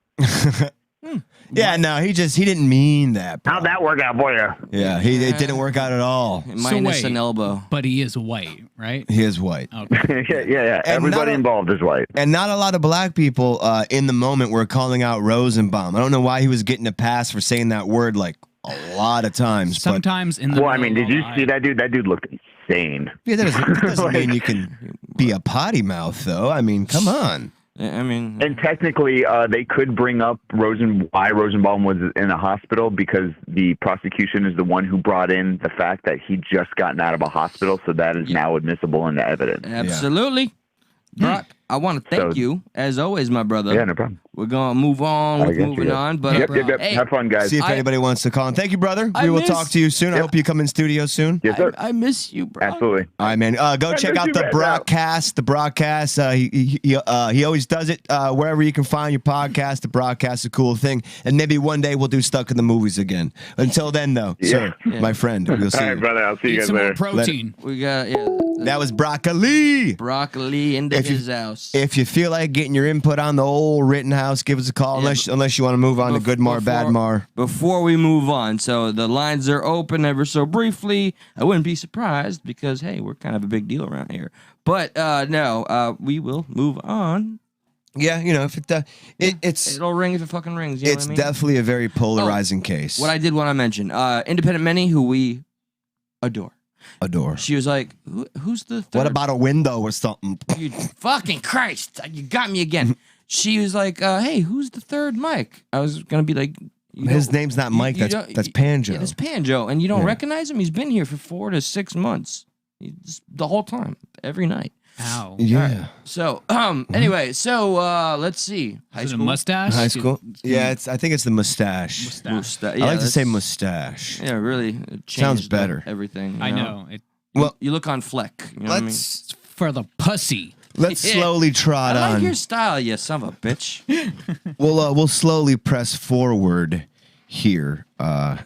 Yeah, no, he didn't mean that. Bro. How'd that work out for you? Yeah, it didn't work out at all. Minus an elbow. But he is white, right? He is white. Okay. Yeah. Everybody involved is white. And not a lot of black people in the moment were calling out Rosenbaum. I don't know why he was getting a pass for saying that word like a lot of times. Sometimes in the Well, I mean, did you see that dude? That dude looked insane. Yeah, that doesn't mean you can be a potty mouth, though. I mean, come on. I mean, And technically, they could bring up why Rosenbaum was in a hospital because the prosecution is the one who brought in the fact that he just gotten out of a hospital, so that is now admissible into evidence. absolutely. Brock, I want to thank you, as always, my brother. Yeah, no problem. We're going to move on with moving on. But Yep. hey, Have fun, guys. See if anybody wants to call. And thank you, brother. I We will miss- talk to you soon. I hope you come in studio soon. Yes, sir. I miss you, bro. Absolutely. All right, man. Go check miss out you, the man. broadcast. The broadcast. He always does it wherever you can find your podcast. The broadcast is a cool thing, and maybe one day we'll do Stuck in the Movies again. Until then, though, sir, my friend, we'll see All right, you. brother. I'll see you Eat guys some more later. protein. We got That was broccoli. broccoli into If you- his house. If you feel like getting your input on the old Rittenhouse, give us a call. Yeah, Unless you want to move on to Good Mar, Bad Mar. Before we move on, so the lines are open ever so briefly. I wouldn't be surprised because, hey, we're kind of a big deal around here. But no, we will move on. Yeah, if it's It'll ring if it fucking rings. You know it's what I mean? definitely a very polarizing case. What I did want to mention, Independent Minnie, who we adore. Adore. She was like, who's the third? What about a window or something? You fucking Christ. You got me again. She was like, hey, who's the third Mike? I was going to be like, His name's not Mike. That's Panjo. Yeah, that's Panjo. And you don't recognize him? He's been here for 4 to 6 months. The whole time. Every night. Ow. Yeah. So, anyway, let's see. Is it a mustache? High school. Yeah, I think it's the mustache. Mustache. I like to say mustache. Yeah, really. It Sounds changed better. Everything. I know. Well, You look on Fleck. You know what I mean? It's for the pussy. Let's slowly trot I like on. your style, you son of a bitch. We'll slowly press forward here,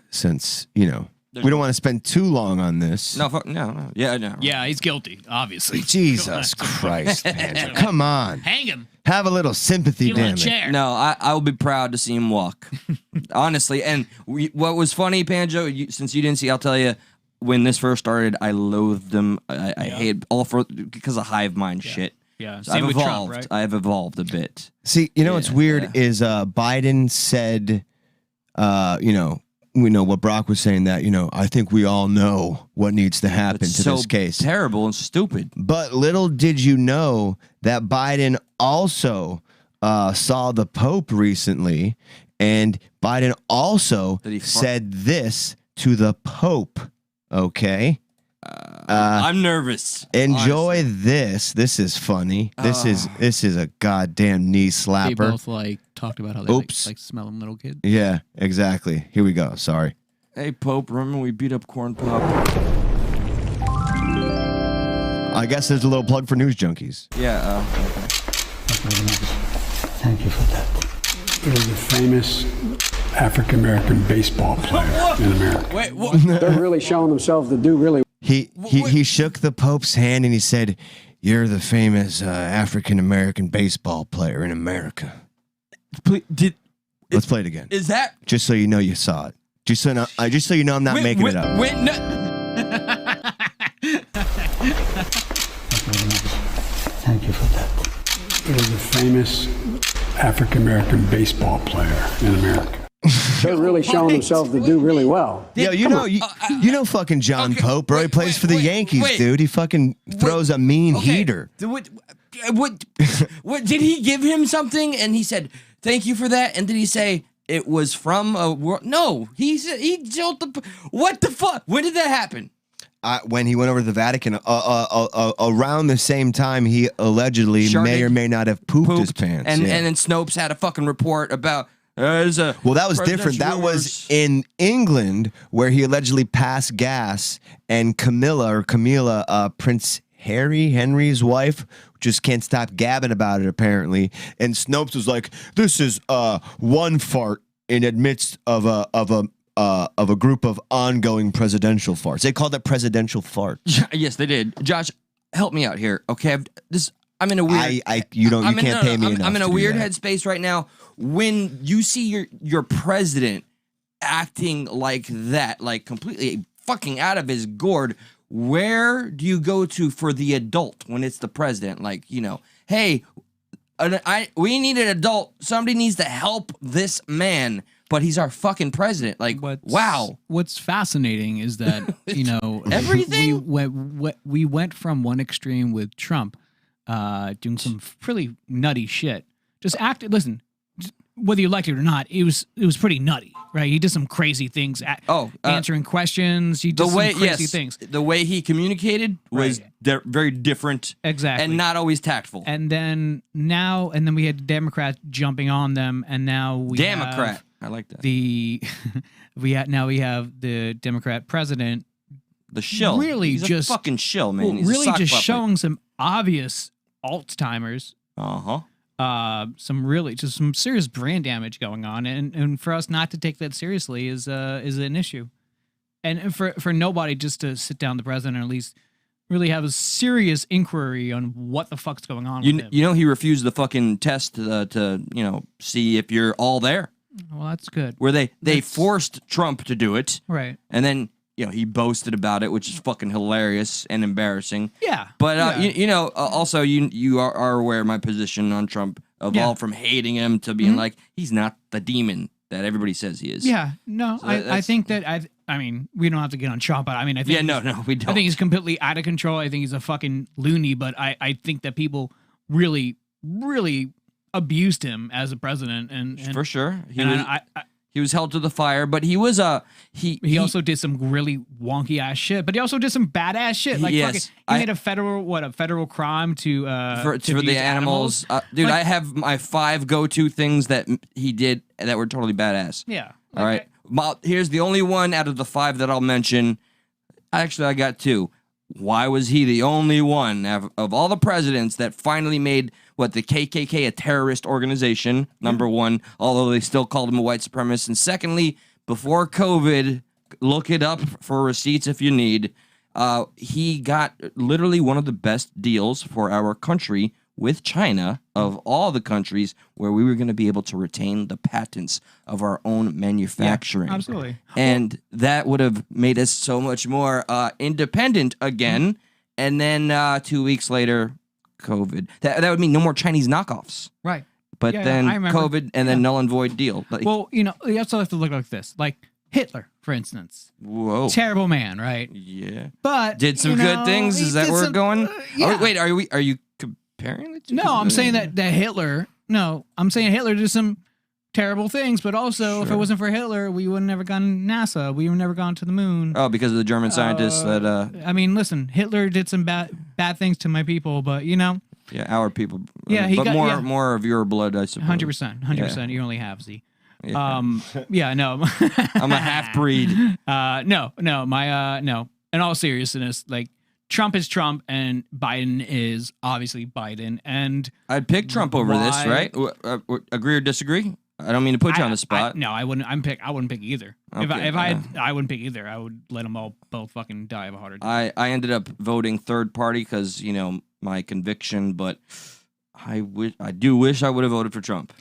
since we don't want to spend too long on this. No, no. Yeah, no. Yeah, he's guilty, obviously. Jesus Christ, man. Come on. Hang him. Have a little sympathy, Give him damn a it. chair. No, I will be proud to see him walk. Honestly. And what was funny, Panjo, since you didn't see, I'll tell you, when this first started, I loathed him. I hated because of hive mind shit. Yeah, So same I've with evolved. Trump, right? I've evolved a bit. See, what's weird is Biden said, we know what Brock was saying that, I think we all know what needs to happen It's to so this case. terrible and stupid. But little did you know that Biden also saw the Pope recently, and Biden also Did he said this to the Pope. Okay? I'm nervous. Enjoy honestly. this. This is funny. This is a goddamn knee They slapper. both talked about how they Oops. like smelling little kids. Yeah, exactly. Here we go. Sorry. Hey, Pope, remember we beat up Corn Pop? I guess there's a little plug for news junkies. Yeah, okay. Thank you for that. He was a famous African American baseball player in America. Wait, what? They're really showing themselves to do really He shook the Pope's hand and he said, "You're the famous African American baseball player in America." Let's play it again. Is that? Just so you know you saw it. Just so you know I'm not making it up. Wait, no. Thank you for that. He was a famous African American baseball player in America. They're really showing themselves to do really well. Yo, you know fucking John Pope, bro. He plays for the Yankees, dude. He fucking throws a mean heater. What did he give him something and he said thank you for that, and did he say it was from a world? No, he said he told the what the fuck? When did that happen? When he went over to the Vatican, around the same time he allegedly may or may not have pooped his pants. and yeah. and then Snopes had a fucking report about. Well, that was different. That was in England, where he allegedly passed gas, and Camilla, Prince Henry's wife, just can't stop gabbing about it, apparently. And Snopes was like, "This is one fart in the midst of a group of ongoing presidential farts." They called it presidential fart. Yes, they did. Josh, help me out here, okay? I'm in a weird. You can't pay me enough. I'm in a to do weird that. headspace right now. When you see your president acting like that, like completely fucking out of his gourd, where do you go to for the adult when it's the president? Like, hey, we need an adult. Somebody needs to help this man, but he's our fucking president. Like, wow. What's fascinating is that Everything? we went from one extreme with Trump doing some pretty nutty shit. Just listen, whether you liked it or not, it was pretty nutty, right? He did some crazy things. Answering questions. He did some crazy things. The way he communicated was very different, exactly, and not always tactful. And then we had Democrats jumping on them, and now we have I like that. we have the Democrat president, the shill. Really, he's just a fucking shill, man. Well, really, just showing some obvious Alzheimer's. Some serious brain damage going on, and for us not to take that seriously is an issue, and for nobody just to sit down the president and at least really have a serious inquiry on what the fuck's going on with him. You know, he refused the fucking test to see if you're all there. Well, that's good. Where they forced Trump to do it, right? And then he boasted about it, which is fucking hilarious and embarrassing. Yeah. But also you are aware of my position on Trump, evolved from hating him to being like he's not the demon that everybody says he is. Yeah. No, so I think that I mean, we don't have to get on Trump, but I mean, I think we don't. I think he's completely out of control. I think he's a fucking loony. But I think that people really, really abused him as a president, and for sure he was held to the fire, but he was he also did some really wonky ass shit, but he also did some badass shit. Like he made a federal crime to for the animals. Dude, I have my 5 go-to things that he did that were totally badass. Yeah. All right. Here's the only one out of the 5 that I'll mention. Actually, I got 2. Why was he the only one of all the presidents that finally made the KKK a terrorist organization? Number 1, although they still called him a white supremacist. And secondly, before COVID, look it up for receipts if you need. He got literally one of the best deals for our country with China of all the countries where we were going to be able to retain the patents of our own manufacturing. Yeah, absolutely. And that would have made us so much more independent again. And then 2 weeks later, COVID. That would mean no more Chinese knockoffs. Right. But then COVID and then null and void deal. Well, you also have to look like this. Like Hitler, for instance. Whoa. Terrible man, right? Yeah. But did some good things? Is that where we're going? Yeah. Wait, are you comparing the two? No, I'm saying that Hitler. No, I'm saying Hitler did some terrible things, but also if it wasn't for Hitler, we would have never gone NASA. We would never gone to the moon. Oh, because of the German scientists that. I mean, listen, Hitler did some bad things to my people, but Yeah, our people. Yeah, more of your blood, I suppose. 100%. You only have Z. Yeah. No. I'm a half breed. No. In all seriousness, like Trump is Trump and Biden is obviously Biden, and I'd pick Trump over this, right? Agree or disagree? I don't mean to put you on the spot. I wouldn't. I wouldn't pick either. Okay, I wouldn't pick either. I would let them both fucking die of a heart attack. I ended up voting third party because my conviction, but I do wish I would have voted for Trump.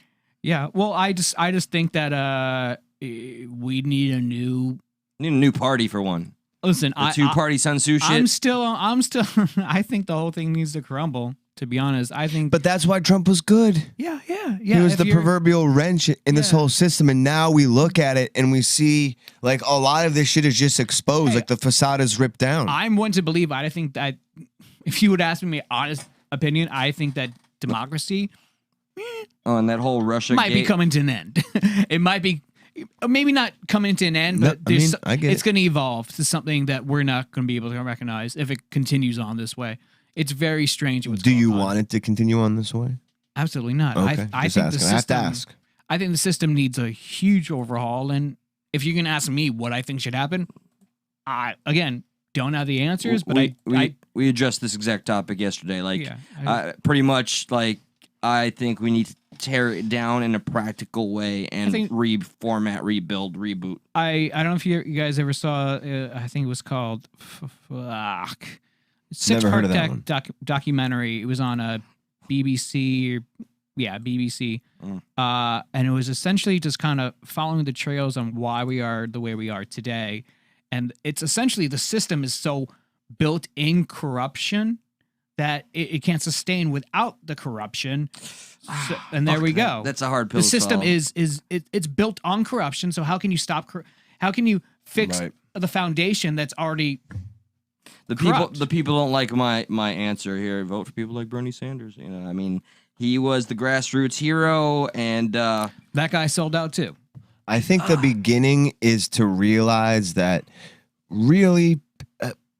Yeah, well, I just think that we need a new party for one. Listen, the two-party Sun Tzu shit. I'm still. I think the whole thing needs to crumble. To be honest, I think. But that's why Trump was good. Yeah. He was the proverbial wrench in this whole system, and now we look at it and we see like a lot of this shit is just exposed. Like the facade is ripped down. I'm one to believe. I think that if you would ask me my honest opinion, I think that democracy. And that whole Russia might be coming to an end. It might be. Maybe not coming to an end, but it's going to evolve to something that we're not going to be able to recognize if it continues on this way. It's very strange. Do you want it to continue on this way? Absolutely not. Okay, I think the system, I have to ask. I think the system needs a huge overhaul. And if you can ask me what I think should happen, I don't have the answers. But we addressed this exact topic yesterday. Pretty much like I think we need to tear it down in a practical way and reformat, rebuild, reboot. I don't know if you guys ever saw. I think it was called. Never heard of that one. Documentary. It was on a BBC. BBC. And it was essentially just kind of following the trails on why we are the way we are today. And it's essentially the system is so built in corruption that it can't sustain without the corruption. So, and there we go. That's a hard pill. The system it's built on corruption. So how can you stop? How can you fix the foundation that's already Corrupt. the people don't like my answer here. Vote for people like Bernie Sanders. You know, I mean, he was the grassroots hero, and that guy sold out too. I think the beginning is to realize that really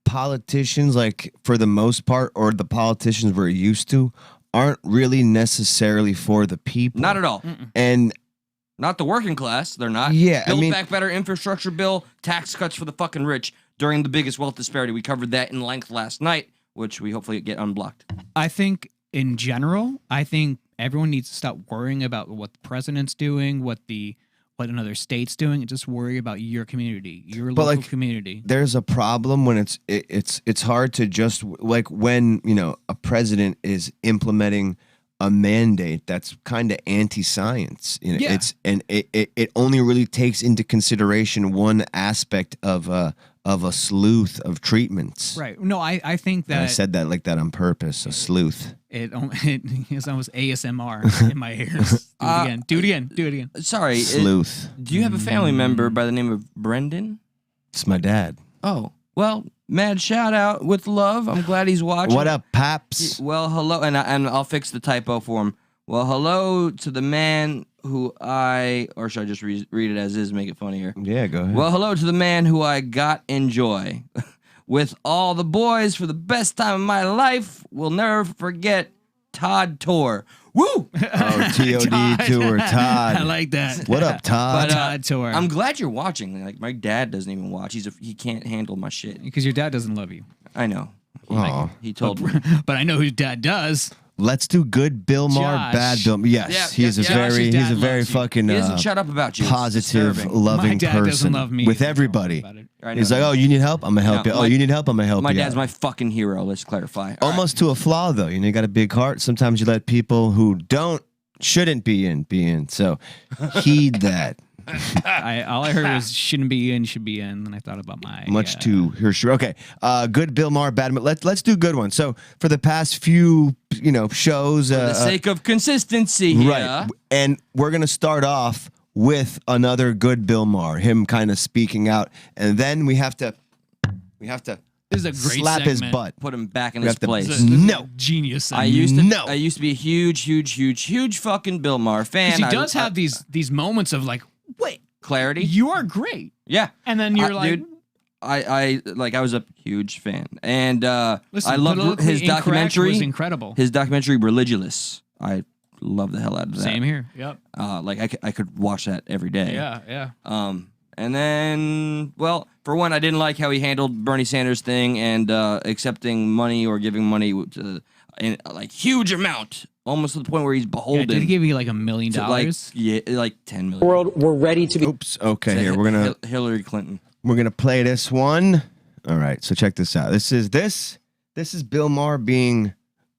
politicians, like for the most part, or the politicians we're used to, aren't really necessarily for the people. not at all. And Not the working class. They're not. Yeah, I Build mean- back better infrastructure bill, tax cuts for the fucking rich during the biggest wealth disparity. We covered that in length last night, which we hopefully get unblocked. I think in general, I think everyone needs to stop worrying about what the president's doing, what another state's doing, and just worry about your community, your local community. There's a problem when it's hard to just like when, you know, a president is implementing a mandate that's kind of anti-science. You know, Yeah. it only really takes into consideration one aspect of a sleuth of treatments. Right. No, I think And I that said that like that on purpose, a sleuth. it is almost ASMR in my ears. Do it again. Sorry. Sleuth. Do you have a family member by the name of Brendan? It's my dad. Oh, well, mad shout out with love. I'm glad he's watching. What up, Paps? Well, hello, and I'll fix the typo for him. Well, hello to the man who or should I just read it as is, make it funnier? Yeah, go ahead. Well, hello to the man who I got enjoy with all the boys for the best time of my life. We'll never forget Todd Tor. Woo! Oh, TOD tour, Todd. I like that. What up, Todd? But, Todd Tor. I'm glad you're watching. Like my dad doesn't even watch. He can't handle my shit. Because your dad doesn't love you. I know. Aw. He told me. But I know who dad does. Let's do good Bill Maher, Josh. bad Bill. Yes, Yeah, he's yeah, a yeah. very, Josh's he's a dad very loves you. fucking He doesn't shut up about you. It's positive, disturbing. loving My dad person doesn't love me. with He doesn't everybody. talk about it. I know. He's like, oh, you need help? I'm gonna help No, you. Oh, my- you need help? I'm gonna help My you. dad's my fucking hero. Let's clarify. All right. Almost to a flaw though. You know, you got a big heart. Sometimes you let people who shouldn't be in. So heed that. All I heard was shouldn't be in, should be in. And I thought about my Much too sure. Okay, good Bill Maher, bad. Let's do good ones. So for the past few shows, For the sake of consistency here. right, and we're gonna start off with another good Bill Maher, him kind of speaking out, and then we have to This is a great slap his segment. butt. Put him back in We his have to- place. This is No. a genius. I segment. used to be a huge fucking Bill Maher fan. 'Cause he does have these moments of like, wait, clarity. you are great, Yeah. and then you're like, dude, I was a huge fan, and listen, I loved Politically his Incorrect documentary. was incredible. His documentary, Religulous. I love the hell out of that. Same here. Yep. I could watch that every day. Yeah. And then, well, for one, I didn't like how he handled Bernie Sanders thing and accepting money or giving money to like huge amount, almost to the point where he's Yeah, beholden. did he give you like $1 million? to, like, yeah, like 10 million. World, we're ready to be. Oops. Okay, here we're gonna Hillary Clinton. play this one. All right. So check this out. This is Bill Maher being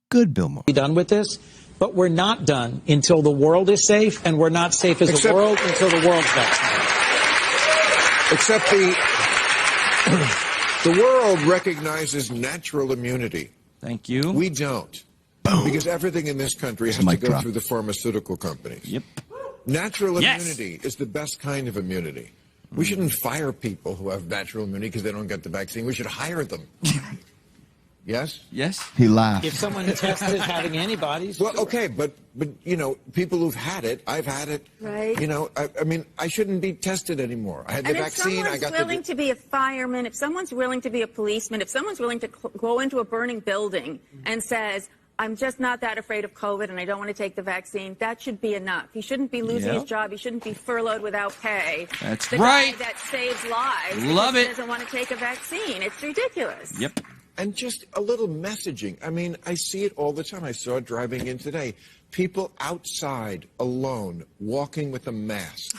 good Bill Maher. Be done with this, but we're not done until the world is safe, and we're not safe as a world until the world's vaccinated. Except the world recognizes natural immunity. Thank you. We don't. Because everything in this country has to Mic go drop. through the pharmaceutical companies. Yep. Natural Yes. immunity is the best kind of immunity. We shouldn't fire people who have natural immunity because they don't get the vaccine. We should hire them. Yes? Yes. He laughed. If someone tested having antibodies, Well, okay, but people who've had it, I've had it. Right. I mean, I shouldn't be tested anymore. I had the And if vaccine. I someone's got willing to be a fireman, if someone's willing to be a policeman, if someone's willing to go into a burning building and says, I'm just not that afraid of COVID and I don't want to take the vaccine, that should be enough. He shouldn't be losing his job. He shouldn't be furloughed without pay. That's the right. guy that saves lives Love because it. he doesn't want to take a vaccine. It's ridiculous. Yep. And just a little messaging. I mean, I see it all the time. I saw it driving in today. People outside, alone, walking with a mask.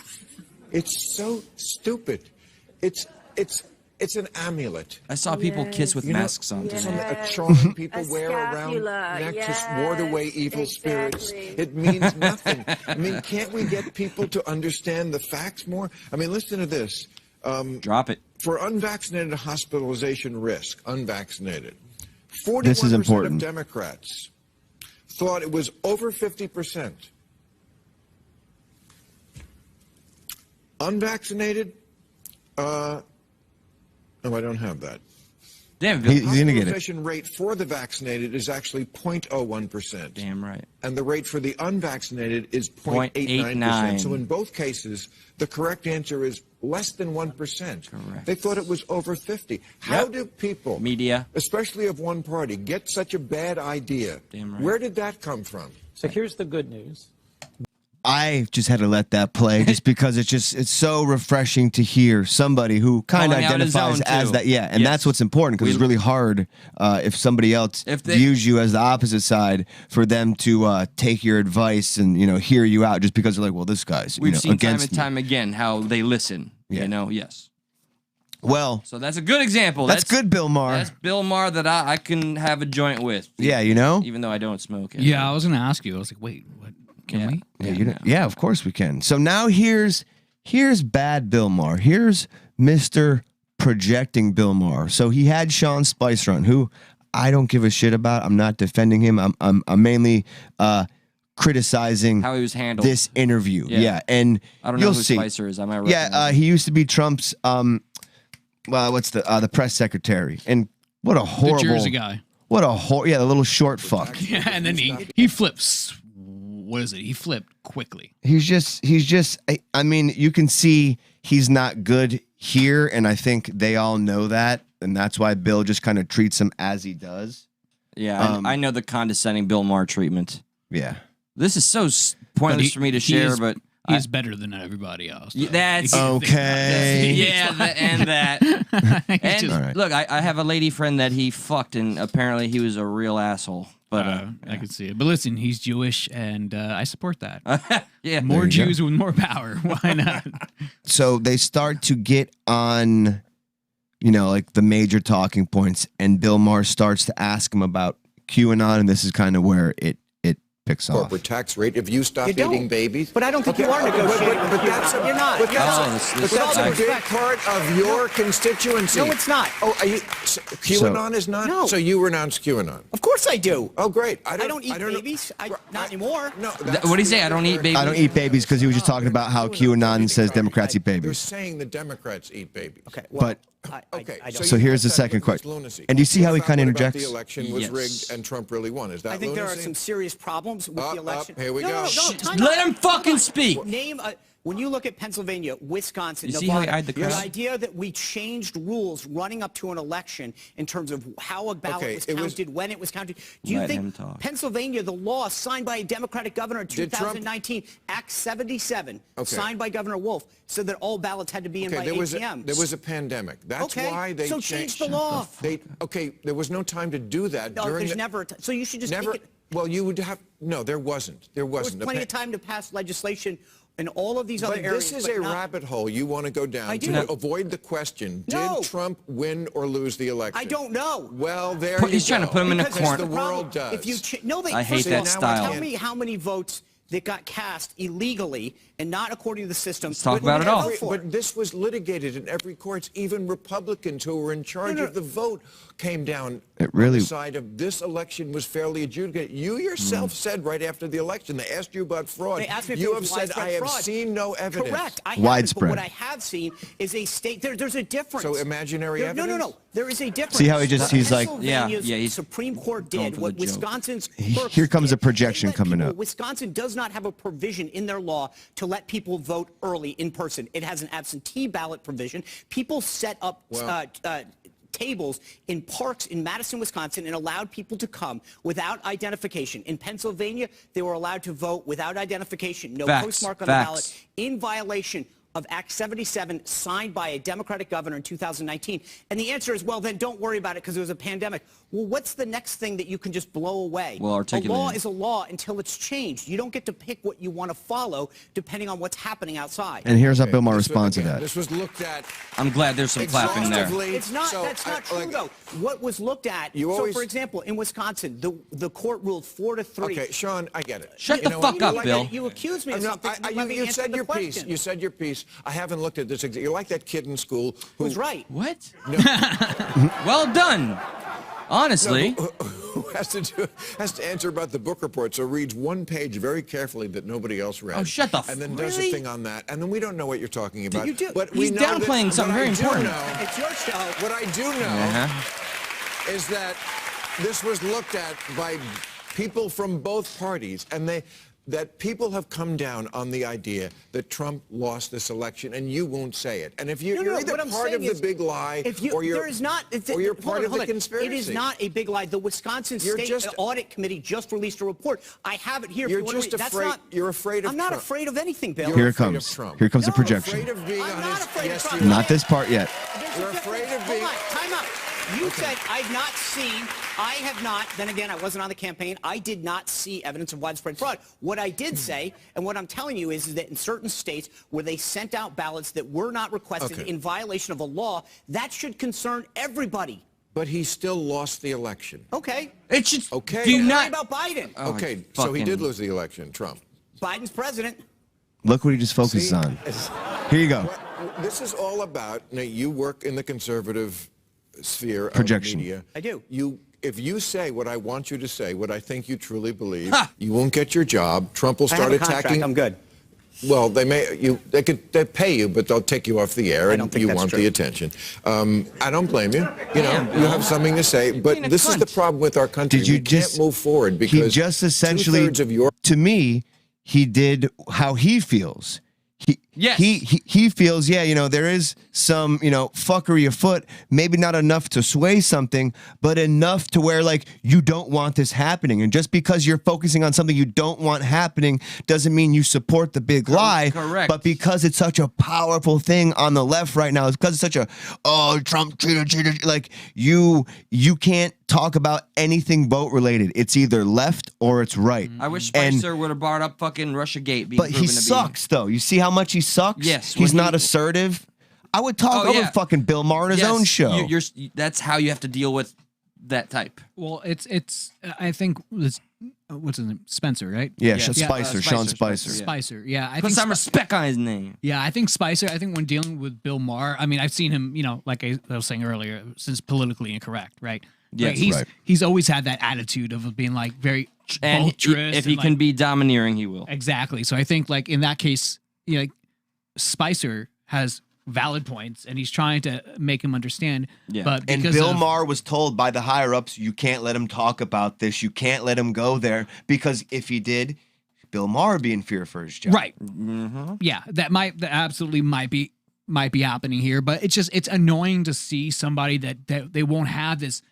It's so stupid. It's an amulet. I saw people kiss with masks on. yes. today. A charm people A wear around scapula, neck yes, to ward away evil spirits. exactly. It means nothing. I mean, can't we get people to understand the facts more? I mean, listen to this. Drop it. For unvaccinated hospitalization risk, unvaccinated, 41% This is important. of Democrats thought it was over 50%. Unvaccinated, no, I don't have that. Damn, Bill. He's gonna get it. Hospitalization rate for the vaccinated is actually 0.01%. Damn right. And the rate for the unvaccinated is 0.89%. So in both cases, the correct answer is less than 1%. Correct. They thought it was over 50. How do people, media, especially of one party, get such a bad idea? Damn right. Where did that come from? So here's the good news. I just had to let that play just because it's so refreshing to hear somebody who kind of Calling out his identifies own, as too. that. Yeah, and that's what's important because it's really hard if somebody else views you as the opposite side for them to take your advice and hear you out just because they're like, well, this guy's We've seen time against and me. time again how they listen. Yeah. Yes. Well, so that's a good example. That's good, Bill Maher. That's Bill Maher that I can have a joint with. Yeah, even though I don't smoke it. Yeah, I was gonna ask you. I was like, wait, what? Can we? Yeah, of course we can. So now here's bad Bill Maher. Here's Mr. Projecting Bill Maher. So he had Sean Spicer on, who I don't give a shit about. I'm not defending him. I'm mainly criticizing how he was handled this interview. Yeah, and I don't know you'll who see. Spicer is. I might. Yeah, he used to be Trump's what's the press secretary, and what a horrible The Jersey guy. What a the little short fuck. Yeah, and then he flips. What is it? He flipped quickly. He's just I mean, you can see he's not good here, and I think they all know that, and that's why Bill just kind of treats him as he does. Yeah, I know the condescending Bill Maher treatment. Yeah. This is so pointless for me to share, but he's better than everybody else. That's okay. And that. And look, I have a lady friend that he fucked, and apparently he was a real asshole. But I can see it. But listen, he's Jewish, and I support that. Yeah, more Jews with more power. Why not? So they start to get on, like the major talking points, and Bill Maher starts to ask him about QAnon, and this is kind of where it picks off. Corporate tax rate if you stop eating babies. But I don't think you are negotiating. But that's you're not. But that's a big part of your constituency. No, it's not. Oh, QAnon is not? No. So you renounce QAnon? Of course I do. Oh, great. I don't eat babies. Not anymore. No. What do you say? I don't eat babies. I don't eat babies because he was just talking about how QAnon says Democrats eat They're babies. saying the Democrats eat babies. Okay. Well, Okay. So here's the second question. And do you see how he kind of interjects? The election was rigged and Trump really won. Is that I think lunacy? there are some serious problems with the election. Here we go. No, Let him fucking speak. Name when you look at Pennsylvania, Wisconsin, You see how he Nevada, eyed the the crowd? idea that we changed rules running up to an election in terms of how a ballot was counted, when it was counted. Do you Let him think talk. Pennsylvania, the law signed by a Democratic governor in 2019, Act 77, signed by Governor Wolf, said that all ballots had to be in by 8 p.m. There was a pandemic. That's why they so changed change the law. There was no time to do that. No, there's never. So you should just never. make it. Well, you would have. No, there wasn't. There wasn't. There was plenty of time to pass legislation in all of these other areas. This is a rabbit hole you want to go down to avoid the question. No. Did Trump win or lose the election? I don't know. Well, there you go. He's trying to put him in a Because corner. the world does. If you I hate that style. Tell me how many votes that got cast illegally and not according to the system. Let's talk about it all. But this was litigated in every court. Even Republicans who were in charge of the vote came down on the side of this election was fairly adjudicated. You yourself said right after the election, they asked you about fraud. They asked me if you it have was said, widespread I have fraud. seen no evidence. Correct. I Widespread. But what I have seen is a state. There's a difference. So imaginary evidence? No. There is a difference. See how he's like, Pennsylvania's Supreme Court did what Wisconsin's clerks here comes did. a projection They let coming people- up. Wisconsin does not have a provision in their law to let people vote early in person. It has an absentee ballot provision. People set up tables in parks in Madison, Wisconsin, and allowed people to come without identification. In Pennsylvania, they were allowed to vote without identification, no postmark on the ballot, in violation of Act 77 signed by a Democratic governor in 2019. And the answer is, well, then don't worry about it because it was a pandemic. Well, what's the next thing that you can just blow away? Well, a law is a law until it's changed. You don't get to pick what you want to follow depending on what's happening outside. And here's how Bill Maher responds to that. This was looked at. I'm glad there's some clapping there. It's not. That's not true, though. What was looked at. For example, in Wisconsin, the court ruled 4-3. Okay, Sean, I get it. Shut the fuck up, Bill. You accused me of something. You said your piece. You said your piece. I haven't looked at this. You're like that kid in school who's right. What? No. Well done. Honestly, who has to answer about the book report, so reads one page very carefully that nobody else read. Oh, shut the And then does a thing on that, and then we don't know what you're talking about. You do. But He's we know downplaying something very important. It's your show. What I do know is that this was looked at by people from both parties, and that people have come down on the idea that Trump lost this election, and you won't say it. And if you're either part of the big lie, or you're part of the conspiracy. It is not a big lie. The Wisconsin State Audit Committee just released a report. I have it here. You're just afraid. You're afraid of I'm not Trump. afraid of anything, Bill. Here it comes. Here comes the projection. Afraid of being on his, yes, you Not this part yet. You're afraid of being. Hold on, time out. You said I've not seen, I have not, then again, I wasn't on the campaign, I did not see evidence of widespread fraud. What I did say, and what I'm telling you is that in certain states where they sent out ballots that were not requested in violation of a law, that should concern everybody. But he still lost the election. Okay. It should. Okay. Do you Worry not about Biden. Okay, so he did lose the election, Trump. Biden's president. Look what he just focuses on. Here you go. This is all about, now you work in the conservative sphere Projection. of media. I do. If you say what I want you to say, what I think you truly believe, you won't get your job. Trump will start attacking. I'm good. Well, they pay you, but they'll take you off the air, and you want the attention. I don't blame you. You have something to say, but this is the problem with our country. We can't move forward because he just essentially, to me, he did how he feels. He feels, there is some, fuckery afoot, maybe not enough to sway something, but enough to where, like, you don't want this happening. And just because you're focusing on something you don't want happening doesn't mean you support the big lie. Correct. But because it's such a powerful thing on the left right now, it's because it's such a, Trump cheated, like, you can't talk about anything vote related. It's either left or it's right. I wish Spicer would have brought up fucking Russiagate. But he sucks, though. You see how much he sucks? Yes. He's not assertive. I would talk over fucking Bill Maher on his own show. That's how you have to deal with that type. Well, it's. I think this. What's his name? Spencer, right? Yeah, Spicer, Sean Spicer. Spicer. Yeah, I Put think some respect on his name. Yeah, I think Spicer. I think when dealing with Bill Maher, I mean, I've seen him. Like I was saying earlier, since politically incorrect, right? Yes, he's always had that attitude of being like very vulturous. If he can be domineering, he will. Exactly. So I think like in that case, Spicer has valid points, and he's trying to make him understand. Yeah. But and Bill Maher was told by the higher ups, you can't let him talk about this. You can't let him go there, because if he did, Bill Maher would be in fear for his job. Right. Mm-hmm. Yeah, that absolutely might be happening here. But it's annoying to see somebody that they won't have this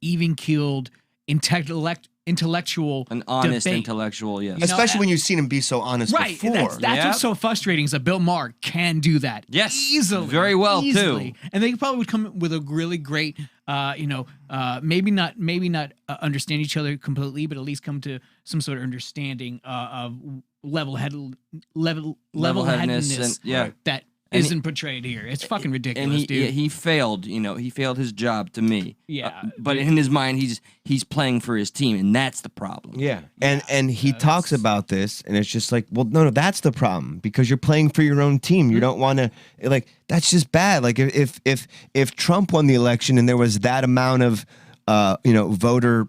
even keeled intellectual, an honest debate. Intellectual, yes. Especially when you've seen him be so honest before. That's what's so frustrating, is that Bill Maher can do that. Yes, easily, very well easily. too. And they probably would come with a really great, maybe not understand each other completely, but at least come to some sort of understanding of level-headedness. And, that isn't portrayed here. It's fucking ridiculous, and dude. He failed. He failed his job to me. Yeah, but in his mind, he's playing for his team, and that's the problem. Yeah, and he talks about this, and it's just like, well, no, that's the problem, because you're playing for your own team. You don't want to, like, that's just bad. Like if Trump won the election and there was that amount of voter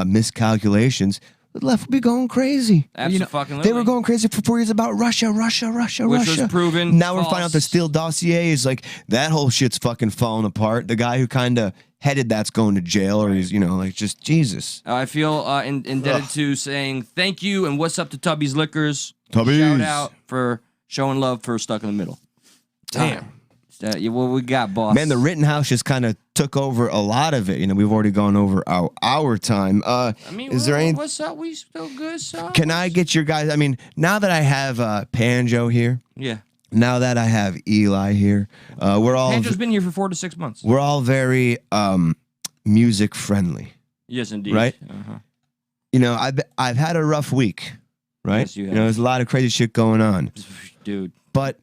miscalculations, the left would be going crazy. Absolutely. They were going crazy for 4 years about Russia. Which was proven Now false. we're finding out the Steele dossier is like, that whole shit's fucking falling apart. The guy who kind of headed that's going to jail, or he's, like, just Jesus. I feel indebted to saying thank you and what's up to Tubby's Liquors. Tubby's. Shout out for showing love for Stuck in the Middle. Damn. What we got, boss? Man, the Rittenhouse just kind of took over a lot of it. We've already gone over our time. Is there any? What's up? We still good, son? Can I get your guys? Now that I have Panjo here, yeah. Now that I have Eli here, we're all. Panjo's been here for 4 to 6 months. We're all very music friendly. Yes, indeed. Right. I've had a rough week. Right. Yes, you have. There's a lot of crazy shit going on, dude. But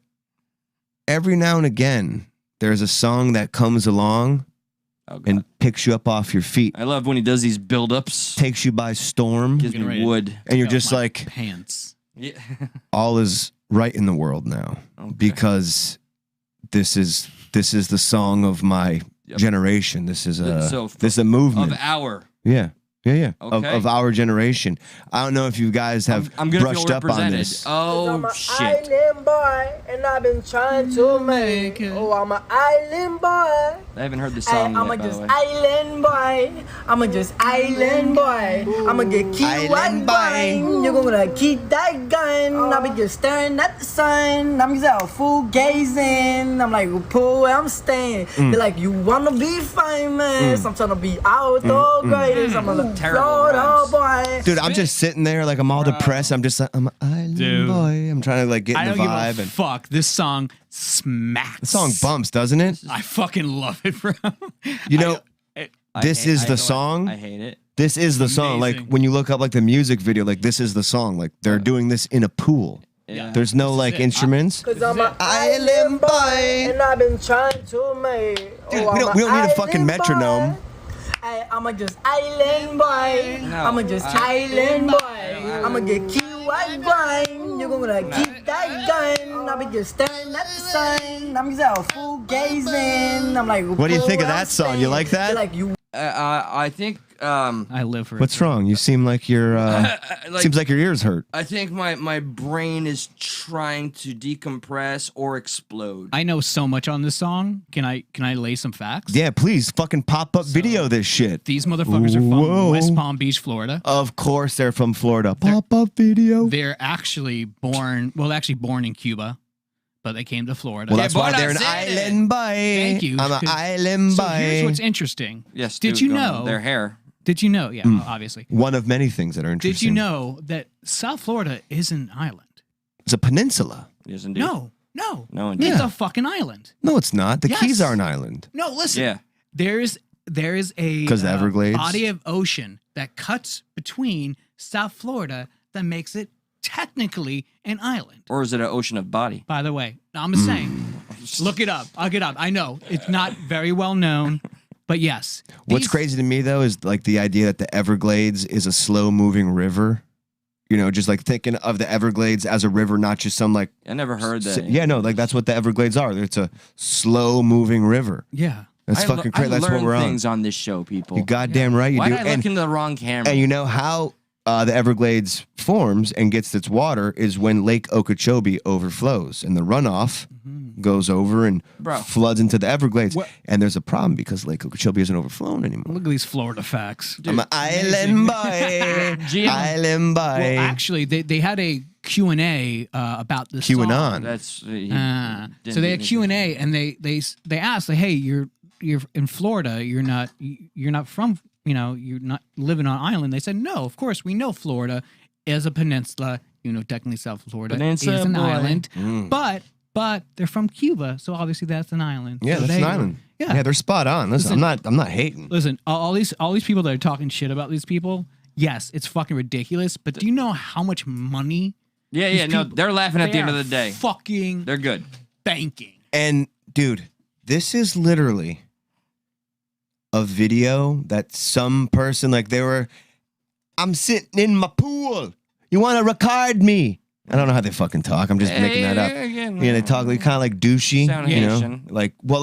every now and again, there's a song that comes along and picks you up off your feet. I love when he does these build-ups. Takes you by storm. Gives me wood. And you're just like, pants. Yeah. all is right in the world now, because this is the song of my generation. This is a movement of our. Yeah. Yeah. Okay. Of our generation. I don't know if you guys have I'm gonna brushed feel up on represented. this. Oh shit. Island boy, and I've been trying to make it. Oh, I'm an island boy. I haven't heard the song I'm yet, by just the way. island boy. I'm just island boy. I'ma get killed Island boy. You're gonna keep that gun. I'll be just staring at the sun. I'm just out fool gazing. I'm like, pull where I'm staying. They're like, you wanna be famous? I'm trying to be out the greatest. I'm gonna Terrible boy. Dude, I'm just sitting there like I'm all depressed. I'm just like, I'm an island Dude. boy. I'm trying to like get I in don't the give vibe. a And fuck. This song smacks. the song bumps, doesn't it? I fucking love it, bro. You know, I this hate- is I the hate- song. I hate it. This is the song. Like amazing. when you look up like the music video, like this is the song. Like they're doing this in a pool. Yeah. There's no like instruments. Cause I'm an island boy, and I've been trying to make. Dude, we don't need a fucking metronome. I'm just island boy. No, I'm just island boy. I'ma get killed white grind. You're gonna keep that gun. I'll be just staring at the sun. I'm just out fool gazing. I'm like, What do you think of that song? You like that? Like you. I think I live for What's wrong? You seem like you're. Seems like your ears hurt. I think my brain is trying to decompress or explode. I know so much on this song. Can I lay some facts? Yeah, please fucking pop up video this shit. These motherfuckers are from Whoa. West Palm Beach, Florida. Of course they're from Florida. Pop up video. They're actually born in Cuba, but they came to Florida. Well, that's why buena they're an city. island boy. Thank you. I'm an island So boy. here's what's interesting. Yes. Did dude, you go know on. Their hair? Did you know? Yeah, obviously. One of many things that are interesting. Did you know that South Florida is an island? It's a peninsula. Yes, indeed. No. No, indeed. It's a fucking island. No, it's not. The Yes. Keys are an island. No, listen. Yeah. There is a 'Cause the Everglades? body of ocean that cuts between South Florida that makes it technically an island. Or is it an ocean of body? By the way, I'm just saying. Look it up. I'll get up. I know it's not very well known, but yes. What's These- crazy to me though is like the idea that the Everglades is a slow moving river. You know, just like thinking of the Everglades as a river, not just some like. I never heard that. Yeah, no, like that's what the Everglades are. It's a slow moving river. Yeah. That's fucking crazy. That's what we're on. things on this show, people. You goddamn right you Why do. did I look into the wrong camera? And you know how the Everglades forms and gets its water is when Lake Okeechobee overflows and the runoff goes over and Bro. floods into the Everglades. What- And there's a problem because Lake Okeechobee isn't overflowing anymore. Look at these Florida facts. I'm an island boy. GM. Island boy. Well, actually, they had a Q&A about this QAnon. song. That's So they had Q&A, and they asked, like, hey, you're in Florida. You're not from, you're not living on an island. They said, no, of course we know Florida is a peninsula. Technically South Florida Peninsula, is an boy. island, but they're from Cuba, so obviously that's an island. Yeah, So that's they- an island. Yeah. They're spot on. Listen, I'm not hating. Listen, all these people that are talking shit about these people, yes, it's fucking ridiculous. But do you know how much money? Yeah, no, people- they're laughing at the they end of are the day. Fucking They're good. banking. And dude, this is literally a video that some person like I'm sitting in my pool. You want to record me? I don't know how they fucking talk. I'm just making that up. Yeah, They talk like kind of like douchey, Sound you know, Haitian. like but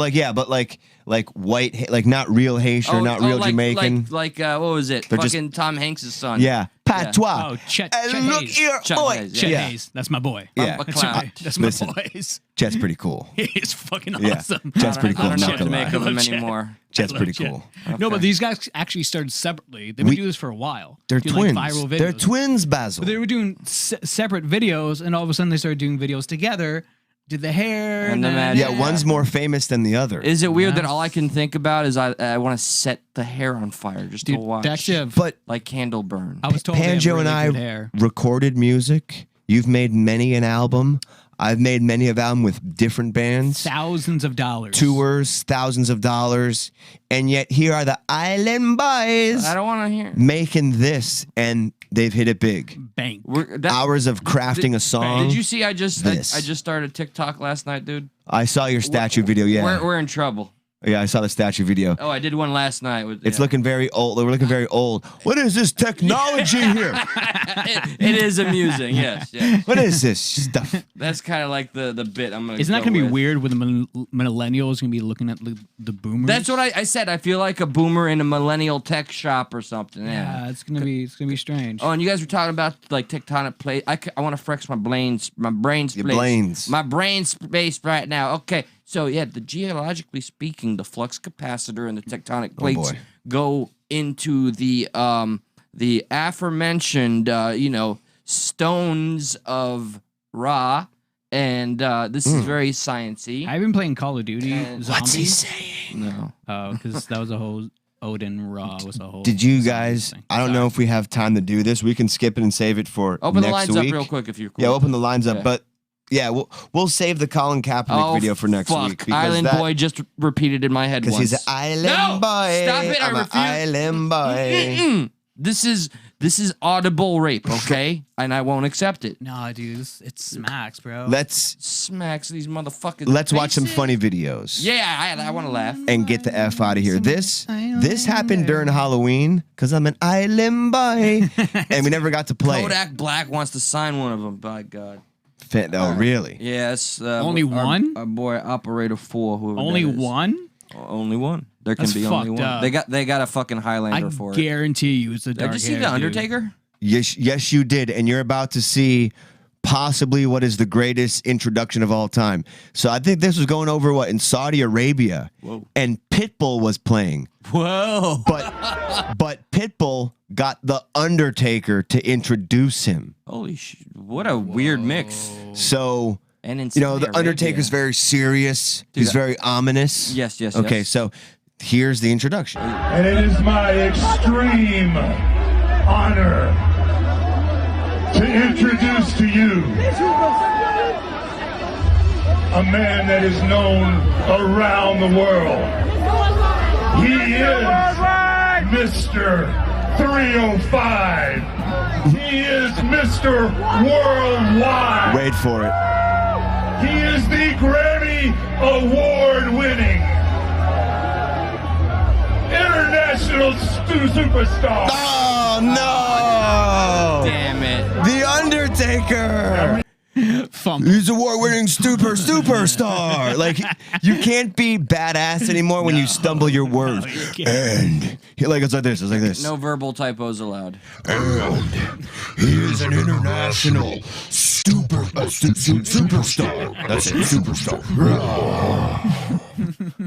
like white, like not real Haitian, not real Jamaican. Like what was it? They're just- Fucking Tom Hanks' son. Yeah, patois. Oh, Chet And look Hayes. here, Chet boy. Hayes, Chet Yeah. Hayes. That's my boy. Yeah. A That's clown. my, that's my Listen. boys. Chet's pretty cool. He's fucking Yeah. awesome. Chet's pretty cool. I don't know I'm what not to gonna make lie. of him Chet. anymore. Chet's I love pretty Chet. cool. No, but these guys actually started separately. They've been doing this for a while. They're doing, twins. Like, viral videos. They're twins, Basil. But they were doing separate videos, and all of a sudden they started doing videos together. Did the hair And the then- magic. Yeah, one's more famous than the other. Is it weird that all I can think about is I want to set the hair on fire just Dude, to watch? they actually have- But like candle burn. I was told they have Panjo really and good I hair. recorded music. You've made many an album. I've made many of album with different bands, Thousands of dollars. tours, thousands of dollars, and yet here are the Island Boys I don't want to hear. making this, and they've hit it big. Bank. Hours of crafting a song. Did you see? I just This. started TikTok last night, dude. I saw your statue video. Yeah, We're in trouble. Yeah, I saw the statue video. Oh, I did one last night. It's looking very old. We're looking very old. What is this technology here? It is amusing, yes. What is this stuff? That's kind of like the bit I'm going to Isn't that going to be weird when the millennials going to be looking at the boomers? That's what I said. I feel like a boomer in a millennial tech shop or something. Yeah, it's going to be strange. Oh, and you guys were talking about like tectonic plate. I want to flex my brain space. My brain space right now. Okay. So yeah, the geologically speaking, the flux capacitor and the tectonic plates go into the aforementioned stones of Ra, and this is very sciencey. I've been playing Call of Duty. What's he saying? No. Oh, because that was a whole Odin Ra was a whole. Did you guys? I don't know if we have time to do this. We can skip it and save it for open next the lines week. up real quick if you're cool. Yeah, open the lines up, but. Yeah, we'll save the Colin Kaepernick video for next week. Island Boy just repeated in my head once. Because he's an island boy. Stop it! I'm I an island boy. This is audible rape, okay? And I won't accept it. No, dude, it smacks, bro. Smacks these motherfuckers. Let's watch some funny videos. Yeah, I want to laugh and get the F out of here. This happened during Halloween because I'm an island boy, and we never got to play. Kodak Black wants to sign one of them. By God. Oh, really? Yes. Only one? Our boy Operator 4. Whoever only that is. one? Only one. There can That's be only one. up. They got a fucking Highlander for it. I guarantee you it's a dark Did you see The Undertaker? Yes, you did. And you're about to see possibly what is the greatest introduction of all time. So I think this was going over, in Saudi Arabia. Whoa. And Pitbull was playing. Whoa. But Pitbull got The Undertaker to introduce him. Holy shit. What a weird mix. So, and in The Undertaker's very serious. He's very ominous. Yes. Okay, so here's the introduction. And it is my extreme honor to introduce to you a man that is known around the world. He is Mr. 305. He is Mr. Worldwide. Wait for it. He is the Grammy Award-winning international superstar. Oh, no! Damn it. The Undertaker! He's award-winning superstar. Like, you can't be badass anymore when you stumble your words. And it's like this. It's like this. No verbal typos allowed. And he is an international superstar. That's it, superstar.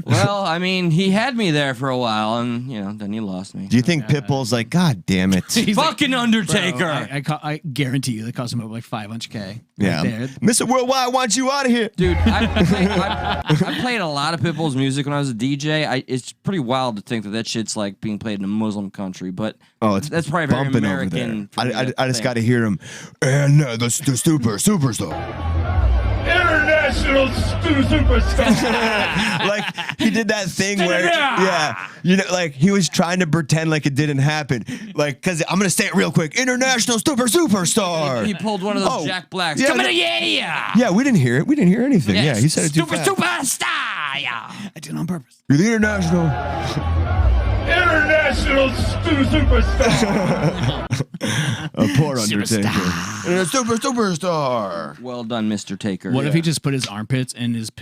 Well, I mean, he had me there for a while, and then he lost me. Do you think Pitbull's like, God damn it? Fucking like, Undertaker! Bro, I guarantee you that cost him over like $500K. Yeah, right Mr. Worldwide wants you out of here, dude. I played a lot of Pitbull's music when I was a DJ. It's pretty wild to think that shit's like being played in a Muslim country, but that's probably very American. I just got to hear him. And the superstar. International superstar. Like he did that thing where, he was trying to pretend like it didn't happen. Like, because I'm gonna say it real quick. International superstar. He pulled one of those Jack Blacks. Yeah, yeah, we didn't hear it. We didn't hear anything. Yes. Yeah, he said it too fast. Superstar. Yeah, I did it on purpose. You're the international superstar. A poor Undertaker. Superstar. Well done, Mr. Taker. What if he just put his armpits in his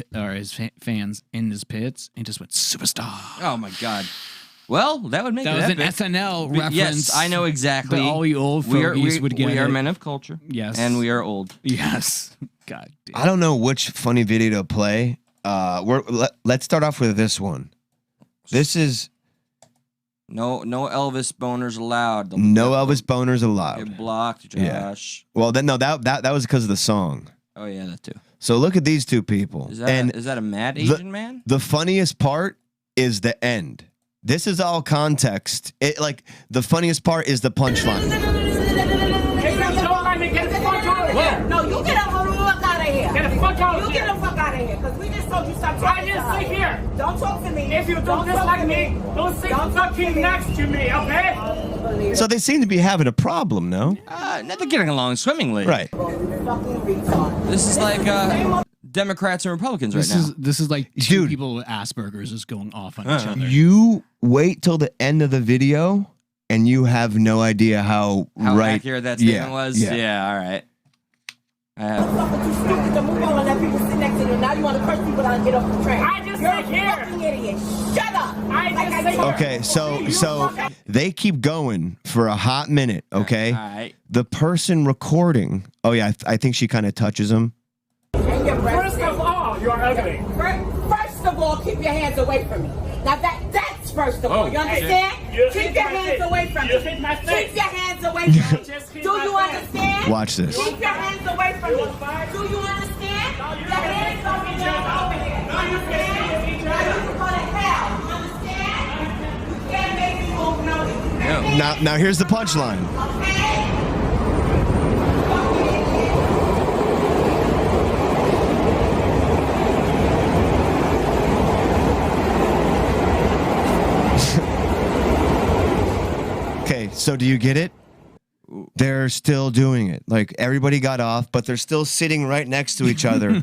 fans in his pits and just went superstar? Oh my God. Well, that would make that it was an SNL reference. Yes, I know exactly. That all you old fogies would get. We are men of culture. Yes, and we are old. Yes. God damn. I don't know which funny video to play. Let's start off with this one. This is. No Elvis boners allowed. No Elvis boners allowed. Get blocked, Josh. Yeah. Well, then that was because of the song. Oh yeah, that too. So look at these two people. Is that a mad Asian man? The funniest part is the end. This is all context. The funniest part is the punchline. No, you get the fuck out of here. Get the fuck out of here. You get the fuck out of here. Because we just told you stop talking. I just sit here. Don't talk to me. If you don't dislike me, don't sit fucking next to me, okay? So they seem to be having a problem, no? They're getting along swimmingly. Right. This is like Democrats and Republicans This is like two Dude. people with Asperger's just going off on each other. You wait till the end of the video, and you have no idea how right accurate that statement was. Yeah, all right. I have. Too stupid to move on and let people sit next to you. Now you want to curse people out and get off the train. I just You're a fucking idiot. Shut up. Okay, so they keep going for a hot minute. Okay, all right. The person recording. Oh yeah, I think she kind of touches him. First of all, you're ugly. First of all, keep your hands away from me. Now that's first of all. You understand? Keep your hands away from me. Keep your hands away from me. Do you understand? Watch this. Keep your hands away from me. Do you understand? Your hands are over here. You understand? Now you can go to hell. You understand? You can't make me move no. Now here's the punchline. Okay, so do you get it? They're still doing it. Like, everybody got off, but they're still sitting right next to each other,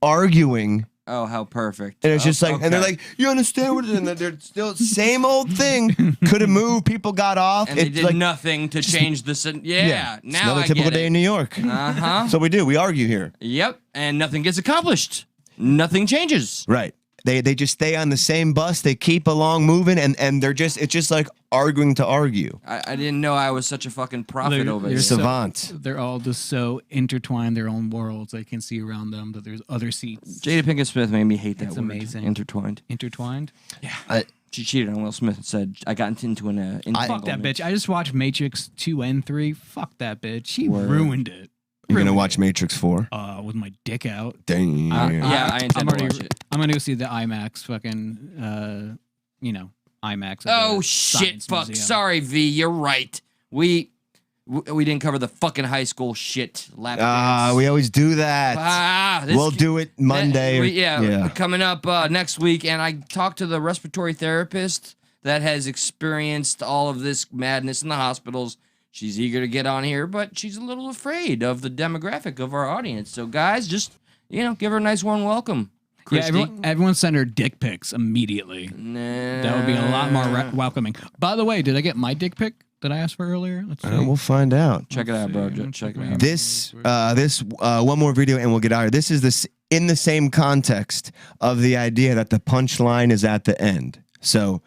arguing. Oh, how perfect. And it's just like, and they're like, you understand what it is? And they're still, same old thing. Could have moved, people got off. And they did nothing to change the... Yeah, it's now another I typical get day it. in New York. Uh-huh. So we argue here. Yep, and nothing gets accomplished. Nothing changes. Right. They just stay on the same bus. They keep along moving, and it's just like arguing to argue. I didn't know I was such a fucking prophet over They're here. Savant. They're all just so intertwined in their own worlds. I can see around them that there's other seats. Jada Pinkett Smith made me hate that It's word. amazing. Intertwined. Intertwined? Yeah. She cheated on Will Smith and said, I got into an Fuck that bitch. I just watched Matrix 2 and 3. Fuck that bitch. She Word. ruined it. You're going to watch Matrix 4? With my dick out. Dang. Yeah, I intend to watch it. I'm going to go see the IMAX fucking, IMAX. Oh, shit, fuck. Museum. Sorry, V, you're right. We didn't cover the fucking high school shit. Lap dance. We always do that. We'll do it Monday. Coming up next week. And I talked to the respiratory therapist that has experienced all of this madness in the hospitals. She's eager to get on here, but she's a little afraid of the demographic of our audience. So, guys, just, give her a nice warm welcome. Christy. Yeah, everyone send her dick pics immediately. Nah. That would be a lot more welcoming. By the way, did I get my dick pic that I asked for earlier? Let's see. We'll find out. Check it out, bro. Check it out. This one more video and we'll get out of here. This is in the same context of the idea that the punchline is at the end. So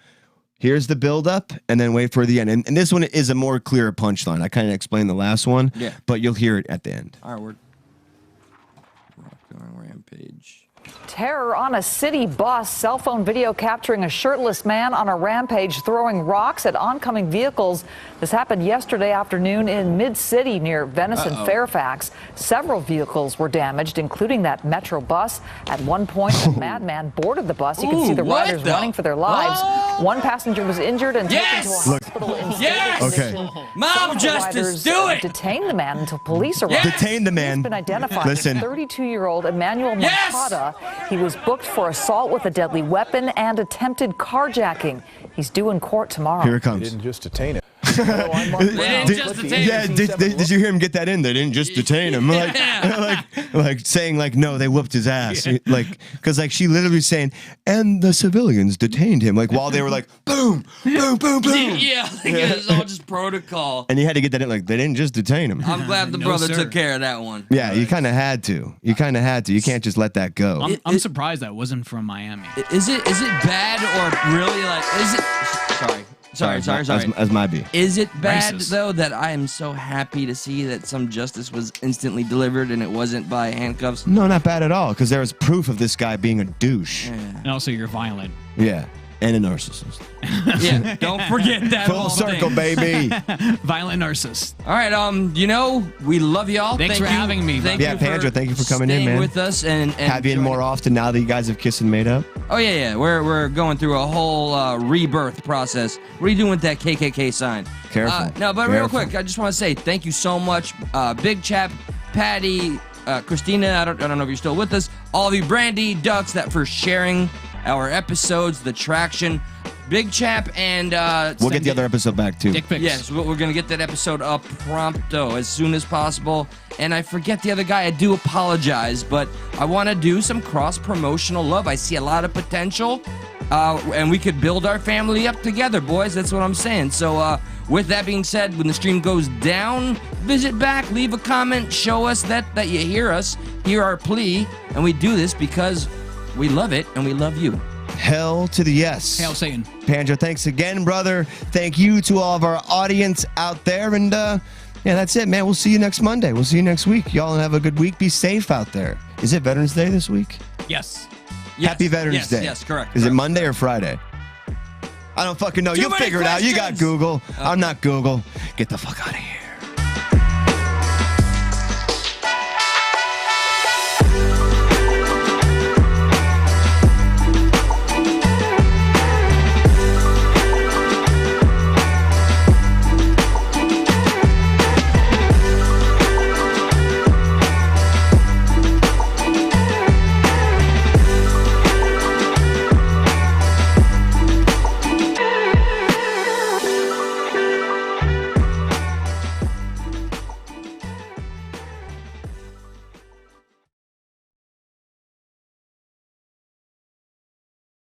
here's the build-up, and then wait for the end. And this one is a more clear punchline. I kind of explained the last one, but you'll hear it at the end. All right, we're going rampage. Terror on a city bus. Cell phone video capturing a shirtless man on a rampage throwing rocks at oncoming vehicles. This happened yesterday afternoon in Mid-City near Venice and Fairfax. Several vehicles were damaged, including that Metro bus. At one point, a madman boarded the bus. You can see the riders running for their lives. One passenger was injured and taken to a hospital in stable condition. Mob justice, do it! Detained the man until police arrived. Detain the man. He's been identified Listen. as 32-year-old Emmanuel Moncada. He was booked for assault with a deadly weapon and attempted carjacking. He's due in court tomorrow. Here it comes. They didn't just detain him. Did you hear him get that in? They didn't just detain him. Like saying no, they whooped his ass. Because she literally saying, and the civilians detained him. Like while they were like, boom, boom, boom, boom. Yeah, it's all just protocol. And you had to get that in. Like they didn't just detain him. I'm glad the brother took care of that one. Yeah, you kind of had to. You can't just let that go. I'm surprised that wasn't from Miami. Is it bad or really is it? Sorry. As my be. Is it bad Racist. though that I am so happy to see that some justice was instantly delivered and it wasn't by handcuffs? No, not bad at all. Because there was proof of this guy being a douche. And also, you're violent. Yeah, and a narcissist. Yeah, don't forget that. Full circle, baby. Violent narcissist. All right, we love y'all. Thanks for having me. Pandra, thank you for coming in, man. With us and have you in more often now that you guys have kissed and made up. Oh yeah. We're going through a whole rebirth process. What are you doing with that KKK sign? Careful. No, but real quick, I just want to say thank you so much, Big Chap, Patty, Christina. I don't know if you're still with us. All of you, Brandy, Ducks, that for sharing our episodes, the traction. Big Chap and We'll get the other episode back too. Dick pics. Yes, we're gonna get that episode up prompto as soon as possible. And I forget the other guy. I do apologize, but I want to do some cross-promotional love. I see a lot of potential, and we could build our family up together, boys. That's what I'm saying. So with that being said, when the stream goes down, visit back, leave a comment, show us that you hear us, hear our plea, and we do this because we love it and we love you. Hell to the yes. Hail Satan. Panjo, thanks again, brother. Thank you to all of our audience out there. And yeah, that's it, man. We'll see you next Monday. We'll see you next week. Y'all have a good week. Be safe out there. Is it Veterans Day this week? Yes. Happy Veterans Day. Yes, correct. Is it Monday or Friday? I don't fucking know. You'll figure it out. You got Google. Okay. I'm not Google. Get the fuck out of here.